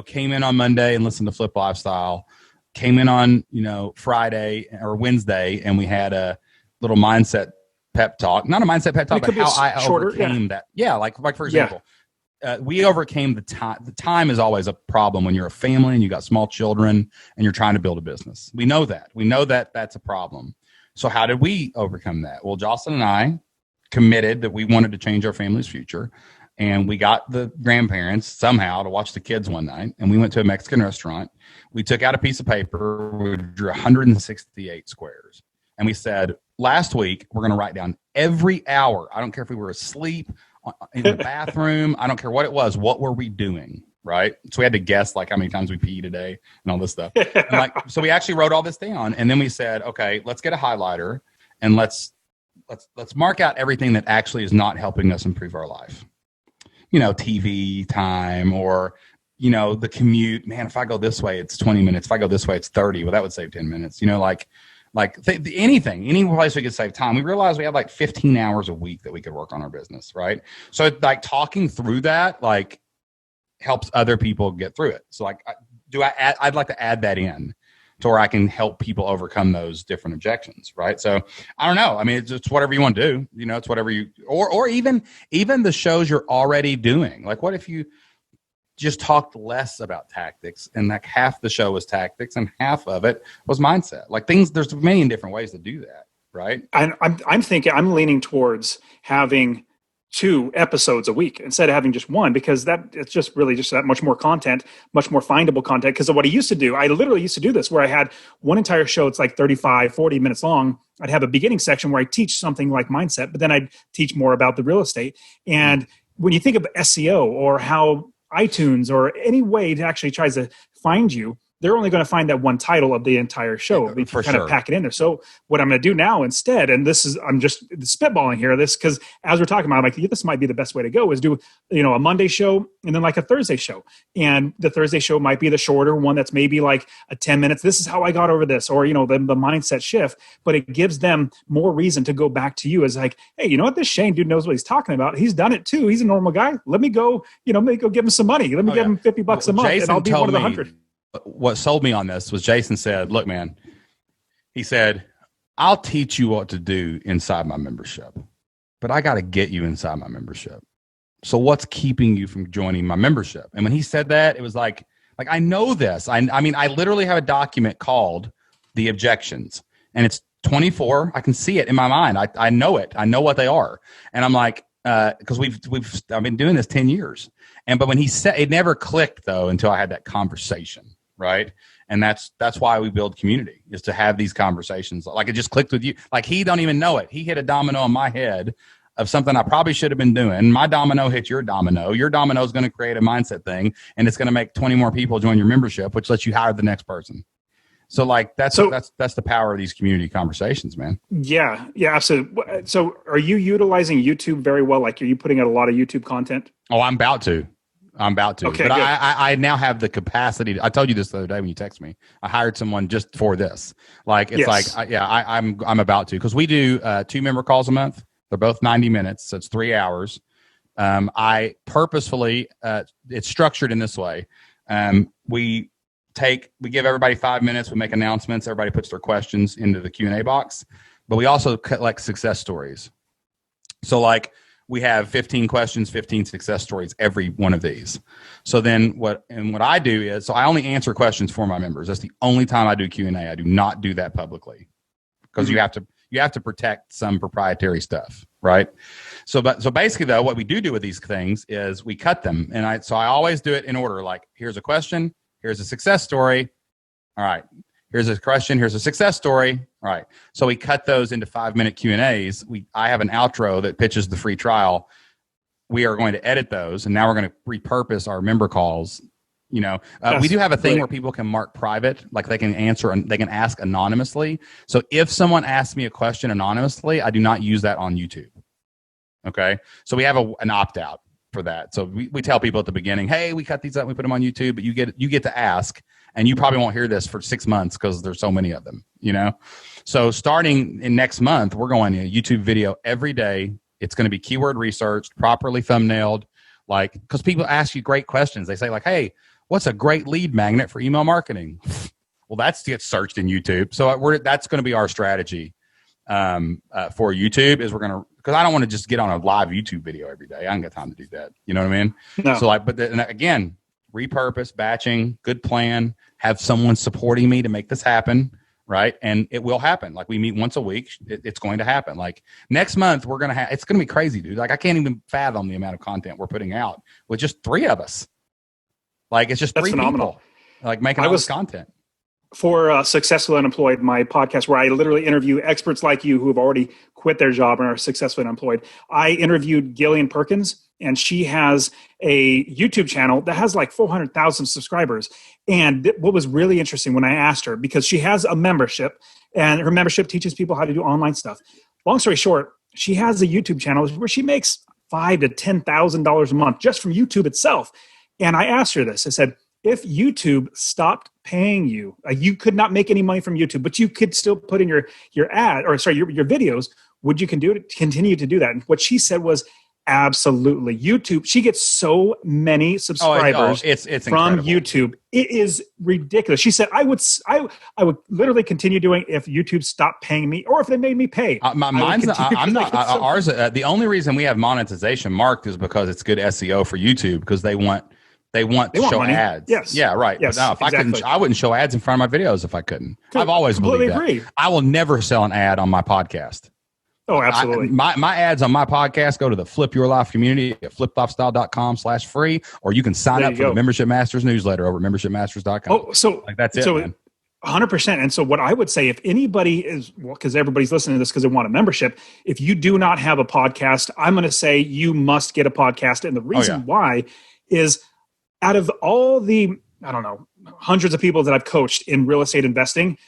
came in on Monday and listened to Flip Lifestyle, came in on, Friday or Wednesday, and we had a little mindset pep talk. Not a mindset pep talk, but how I overcame that. Yeah, like for example, we overcame the time. The time is always a problem when you're a family and you got small children and you're trying to build a business. We know that. We know that that's a problem. So how did we overcome that? Well, Jocelyn and I committed that we wanted to change our family's future. And we got the grandparents somehow to watch the kids one night. And we went to a Mexican restaurant. We took out a piece of paper. We drew 168 squares. And we said, last week, we're going to write down every hour. I don't care if we were asleep, in the bathroom. I don't care what it was. What were we doing? Right. So we had to guess like how many times we pee today and all this stuff. And so we actually wrote all this down. And then we said, okay, let's get a highlighter and let's mark out everything that actually is not helping us improve our life. TV time, or, the commute. Man, if I go this way, it's 20 minutes. If I go this way, it's 30. Well, that would save 10 minutes. Anything, any place we could save time. We realized we had like 15 hours a week that we could work on our business. Right. So like talking through that, like, helps other people get through it. So like, I'd like to add that in to where I can help people overcome those different objections. Right. So I don't know. I mean, it's whatever you want to do, it's whatever you, or even the shows you're already doing. Like, what if you just talked less about tactics, and like half the show was tactics and half of it was mindset? Like, there's a million different ways to do that. Right. I'm leaning towards having 2 episodes a week instead of having just one, because it's just really just that much more content, much more findable content. Because of what I used to do, I literally used to do this where I had one entire show. It's like 35, 40 minutes long. I'd have a beginning section where I teach something like mindset, but then I'd teach more about the real estate. And when you think of SEO or how iTunes or any way to actually try to find you, they're only going to find that one title of the entire show. We can kind of pack it in there. So what I'm going to do now instead, and I'm just spitballing here, because as we're talking about, I'm like, this might be the best way to go, is do, a Monday show and then like a Thursday show. And the Thursday show might be the shorter one that's maybe like a 10 minutes. This is how I got over this, or, the mindset shift, but it gives them more reason to go back to you as like, hey, you know what? This Shane dude knows what he's talking about. He's done it too. He's a normal guy. Let me go give him some money. Let me give him $50 a month, and I'll be one of the 100. What sold me on this was Jason said, look, man, he said, I'll teach you what to do inside my membership, but I got to get you inside my membership. So what's keeping you from joining my membership? And when he said that, it was like, I know this. I mean, I literally have a document called The Objections, and it's 24. I can see it in my mind. I know it. I know what they are. And I'm like, because I've been doing this 10 years. But when he said, it never clicked though until I had that conversation. Right. And that's why we build community, is to have these conversations. Like, it just clicked with you. Like, he don't even know it. He hit a domino in my head of something I probably should have been doing. My domino hits your domino. Your domino is going to create a mindset thing, and it's going to make 20 more people join your membership, which lets you hire the next person. So like that's the power of these community conversations, man. Yeah, absolutely. So are you utilizing YouTube very well? Like, are you putting out a lot of YouTube content? Oh, I'm about to. Okay, but I now have the capacity. I told you this the other day when you texted me. I hired someone just for this. Like, it's I'm about to, because we do 2 member calls a month. They're both 90 minutes, so it's 3 hours. I purposefully, it's structured in this way. We give everybody 5 minutes. We make announcements. Everybody puts their questions into the Q&A box, but we also collect success stories. So like, we have 15 questions, 15 success stories, every one of these. So then what I do is, so I only answer questions for my members. That's the only time I do Q&A. I do not do that publicly, because you have to protect some proprietary stuff, right? So basically though, what we do with these things is we cut them. And I always do it in order. Like, here's a question, here's a success story. All right. Here's a question. Here's a success story. All right. So we cut those into 5-minute Q&As. I have an outro that pitches the free trial. We are going to edit those, and now we're going to repurpose our member calls. We do have a thing where people can mark private, like they can answer and they can ask anonymously. So if someone asks me a question anonymously, I do not use that on YouTube. Okay. So we have an opt-out for that. So we tell people at the beginning, hey, we cut these up, we put them on YouTube, but you get to ask. And you probably won't hear this for 6 months because there's so many of them, So starting in next month, we're going to a YouTube video every day. It's going to be keyword researched, properly thumbnailed, like, because people ask you great questions. They say like, hey, what's a great lead magnet for email marketing? Well, that's gets searched in YouTube. So that's going to be our strategy for YouTube, is because I don't want to just get on a live YouTube video every day. I ain't got time to do that. You know what I mean? No. So again, repurpose, batching, good plan, have someone supporting me to make this happen, right? And it will happen. Like, we meet once a week. It's going to happen. Like, next month, it's going to be crazy, dude. Like, I can't even fathom the amount of content we're putting out with just 3 of us. Like, it's just That's 3 phenomenal. people, like, making all this content. For Successfully Unemployed, my podcast, where I literally interview experts like you who have already quit their job and are successfully unemployed, I interviewed Gillian Perkins, and she has a YouTube channel that has like 400,000 subscribers. And what was really interesting when I asked her, because she has a membership, and her membership teaches people how to do online stuff. Long story short, she has a YouTube channel where she makes $5,000 to $10,000 a month just from YouTube itself. And I asked her this. I said, if YouTube stopped paying you, you could not make any money from YouTube, but you could still put in your videos, would you continue to do that? And what she said was, absolutely. YouTube, she gets so many subscribers it's from incredible. YouTube. It is ridiculous. She said, I would literally continue doing if YouTube stopped paying me, or if they made me pay. Ours. The only reason we have monetization marked is because it's good SEO for YouTube, because they want to show money. ads. Yes. Yeah, right. Yes, but no, if I wouldn't show ads in front of my videos if I couldn't. I've always completely believed that. agree. I will never sell an ad on my podcast. Oh, absolutely. My ads on my podcast go to the Flip Your Life community at fliplifestyle.com/free, or you can sign up for the Membership Masters newsletter over at membershipmasters.com. Oh, so that's it, man. 100%. And so what I would say, if anybody is, because everybody's listening to this because they want a membership, if you do not have a podcast, I'm going to say you must get a podcast. And the reason why is, out of all the, hundreds of people that I've coached in real estate investing,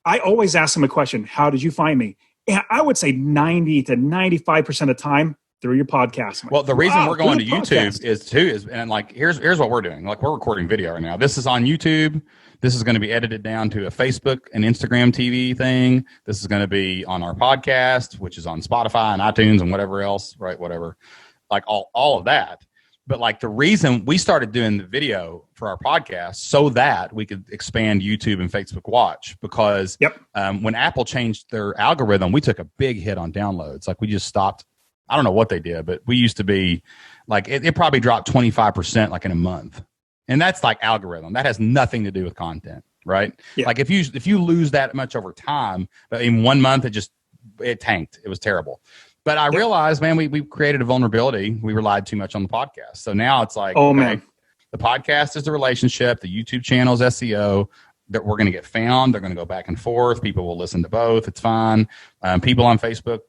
I always ask them a question: how did you find me? And I would say 90 to 95% of the time through your podcast. Well, the reason we're going to YouTube is here's what we're doing. Like, we're recording video right now. This is on YouTube. This is going to be edited down to a Facebook and Instagram TV thing. This is going to be on our podcast, which is on Spotify and iTunes and whatever else, right? Whatever, like all of that. But like, the reason we started doing the video for our podcast so that we could expand YouTube and Facebook Watch, because when Apple changed their algorithm, we took a big hit on downloads. Like, we just stopped. I don't know what they did, but we used to be like, it probably dropped 25% like in a month. And that's like algorithm. That has nothing to do with content, right? Yeah. Like, if you lose that much over time, but in 1 month, it tanked. It was terrible. But I realized, man, we created a vulnerability. We relied too much on the podcast. So now it's like, man, the podcast is the relationship. The YouTube channel is SEO. That we're going to get found. They're going to go back and forth. People will listen to both. It's fine. People on Facebook,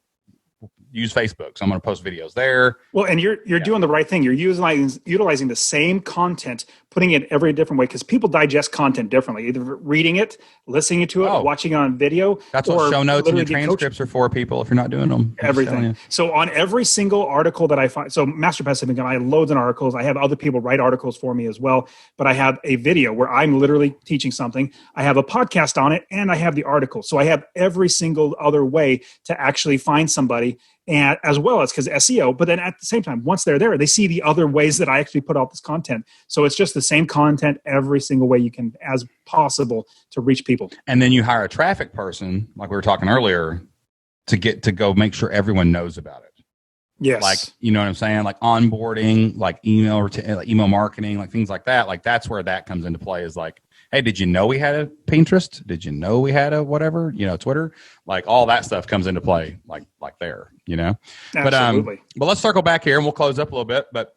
use Facebook. So I'm going to post videos there. Well, and you're doing the right thing. You're utilizing the same content, putting it every different way, because people digest content differently, either reading it, listening to it, watching it on video. That's what show notes and your transcripts are for, people, if you're not doing them. Everything. So on every single article that I find, so Master Passive Income, I have loads of articles. I have other people write articles for me as well, but I have a video where I'm literally teaching something. I have a podcast on it, and I have the article. So I have every single other way to actually find somebody, and as well as because SEO, but then at the same time, once they're there, they see the other ways that I actually put out this content. So it's just the same content every single way you can as possible to reach people. And then you hire a traffic person, like we were talking earlier, to go make sure everyone knows about it. Yes. Like, you know what I'm saying? Like onboarding, like email marketing, like things like that. Like that's where that comes into play, is like, hey, did you know we had a Pinterest? Did you know we had a whatever, Twitter? Like all that stuff comes into play, like there, Absolutely. But let's circle back here and we'll close up a little bit. But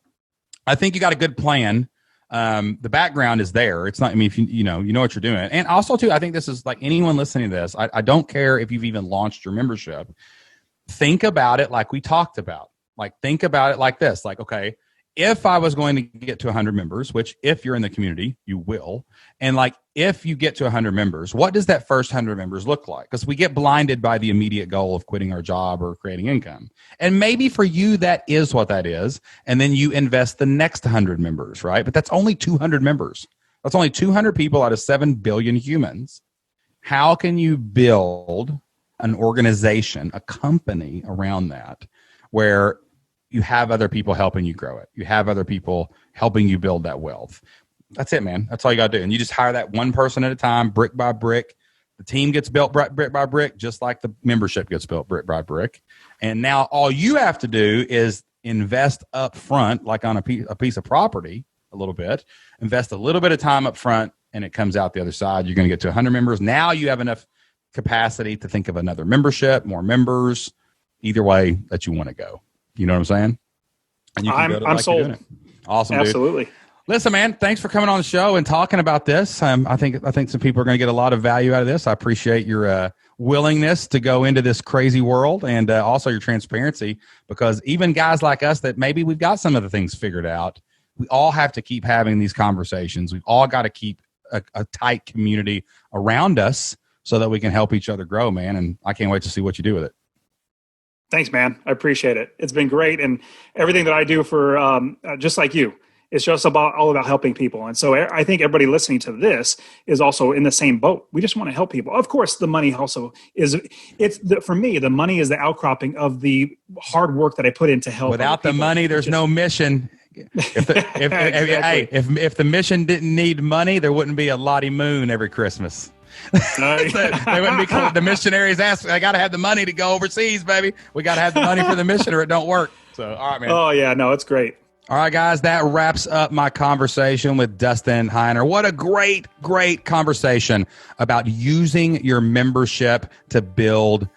I think you got a good plan. The background is there. It's not, I mean, if you know what you're doing. And also too, I think this is like anyone listening to this, I don't care if you've even launched your membership. Think about it like we talked about. Like, think about it like this. Like, okay, if I was going to get to 100 members, which if you're in the community, you will. And like, if you get to 100 members, what does that first 100 members look like? Because we get blinded by the immediate goal of quitting our job or creating income. And maybe for you, that is what that is. And then you invest the next 100 members, right? But that's only 200 members. That's only 200 people out of 7 billion humans. How can you build an organization, a company around that, where you have other people helping you grow it? You have other people helping you build that wealth. That's it, man. That's all you got to do. And you just hire that one person at a time, brick by brick. The team gets built brick by brick, just like the membership gets built brick by brick. And now all you have to do is invest up front, like on a piece of property, a little bit. Invest a little bit of time up front, and it comes out the other side. You're going to get to 100 members. Now you have enough capacity to think of another membership, more members, either way that you want to go. You know what I'm saying? And you can I'm sold. Doing it. Awesome, dude. Absolutely. Listen, man, thanks for coming on the show and talking about this. I think some people are going to get a lot of value out of this. I appreciate your willingness to go into this crazy world, and also your transparency, because even guys like us that maybe we've got some of the things figured out, we all have to keep having these conversations. We've all got to keep a tight community around us so that we can help each other grow, man. And I can't wait to see what you do with it. Thanks, man. I appreciate it. It's been great. And everything that I do for just like you, it's just all about helping people. And so I think everybody listening to this is also in the same boat. We just want to help people. Of course, the money also is, for me, the money is the outcropping of the hard work that I put in to help. Without the money, there's no mission. If the mission didn't need money, there wouldn't be a Lottie Moon every Christmas. They wouldn't be the missionaries ask, I got to have the money to go overseas, baby. We got to have the money for the mission or it don't work. So, all right, man. Oh, yeah. No, it's great. All right, guys, that wraps up my conversation with Dustin Heiner. What a great, great conversation about using your membership to build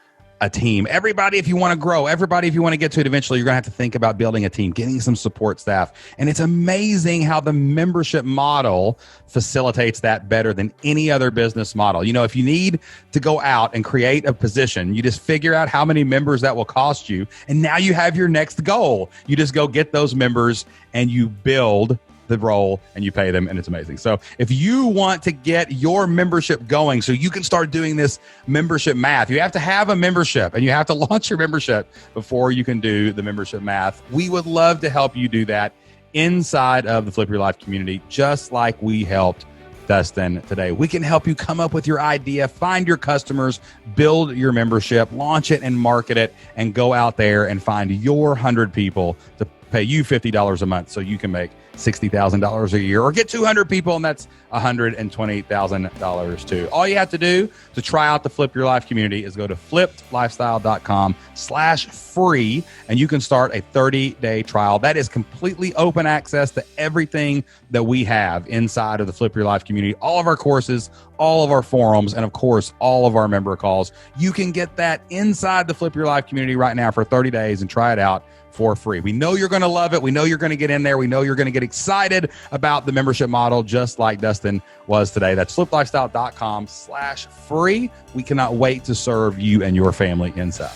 a team. Everybody, if you want to grow, everybody, if you want to get to it eventually, you're going to have to think about building a team, getting some support staff. And it's amazing how the membership model facilitates that better than any other business model. You know, if you need to go out and create a position, you just figure out how many members that will cost you. And now you have your next goal. You just go get those members and you build the role and you pay them, and it's amazing. So if you want to get your membership going so you can start doing this membership math, you have to have a membership and you have to launch your membership before you can do the membership math. We would love to help you do that inside of the Flip Your Life community, just like we helped Dustin today. We can help you come up with your idea, find your customers, build your membership, launch it and market it, and go out there and find your 100 people to pay you $50 a month so you can make $60,000 a year, or get 200 people and that's $120,000 too. All you have to do to try out the Flip Your Life community is go to flippedlifestyle.com/free and you can start a 30-day trial. That is completely open access to everything that we have inside of the Flip Your Life community, all of our courses, all of our forums, and of course, all of our member calls. You can get that inside the Flip Your Life community right now for 30 days and try it out for free. We know you're going to love it. We know you're going to get in there. We know you're going to get excited about the membership model, just like Dustin was today. That's flippedlifestyle.com/free. We cannot wait to serve you and your family inside.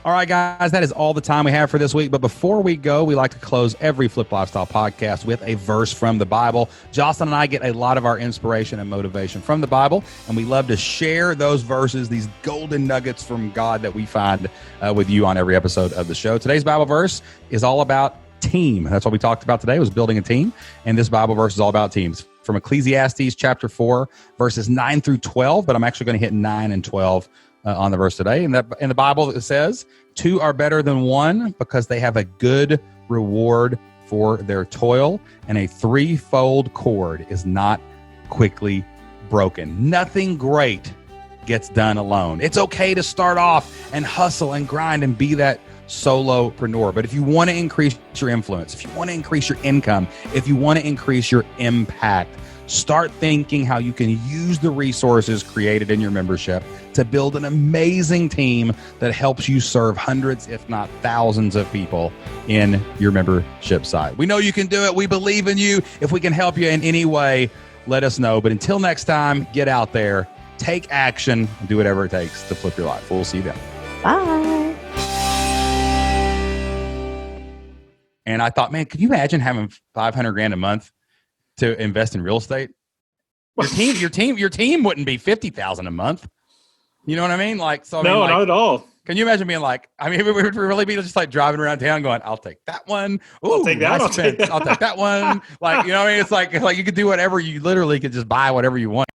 All right, guys, that is all the time we have for this week. But before we go, we like to close every Flip Lifestyle podcast with a verse from the Bible. Jocelyn and I get a lot of our inspiration and motivation from the Bible, and we love to share those verses, these golden nuggets from God that we find with you on every episode of the show. Today's Bible verse is all about team. That's what we talked about today, was building a team. And this Bible verse is all about teams. From Ecclesiastes chapter 4, verses 9 through 12, but I'm actually going to hit 9 and 12 on the verse today. And in the Bible, it says, 2 are better than 1 because they have a good reward for their toil, and a 3-fold cord is not quickly broken. Nothing great gets done alone. It's okay to start off and hustle and grind and be that solopreneur. But if you want to increase your influence, if you want to increase your income, if you want to increase your impact, start thinking how you can use the resources created in your membership to build an amazing team that helps you serve hundreds, if not thousands of people in your membership site. We know you can do it. We believe in you. If we can help you in any way, let us know. But until next time, get out there, take action, and do whatever it takes to flip your life. We'll see you then. Bye. And I thought, man, could you imagine having $500,000 a month to invest in real estate? Your team wouldn't be $50,000 a month. You know what I mean? Like, so I mean, No, like, not at all. Can you imagine being like, I mean, it would really be just like driving around town going, I'll take that one. Ooh, I'll take that. nice fence. I'll take that one. Like, you know what I mean? It's like you could do whatever. You literally could just buy whatever you want.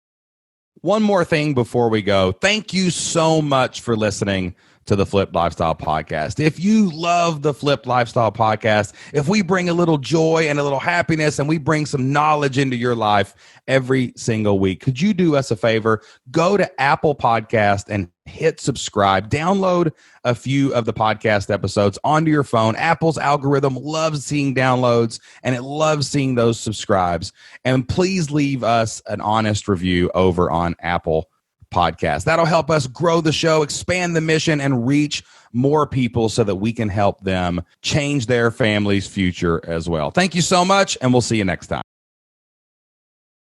One more thing before we go. Thank you so much for listening to the Flip Lifestyle Podcast. If you love the Flip Lifestyle Podcast, if we bring a little joy and a little happiness and we bring some knowledge into your life every single week, could you do us a favor? Go to Apple Podcast and hit subscribe. Download a few of the podcast episodes onto your phone. Apple's algorithm loves seeing downloads and it loves seeing those subscribes. And please leave us an honest review over on Apple Podcast. That'll help us grow the show, expand the mission, and reach more people so that we can help them change their family's future as well. Thank you so much, and we'll see you next time.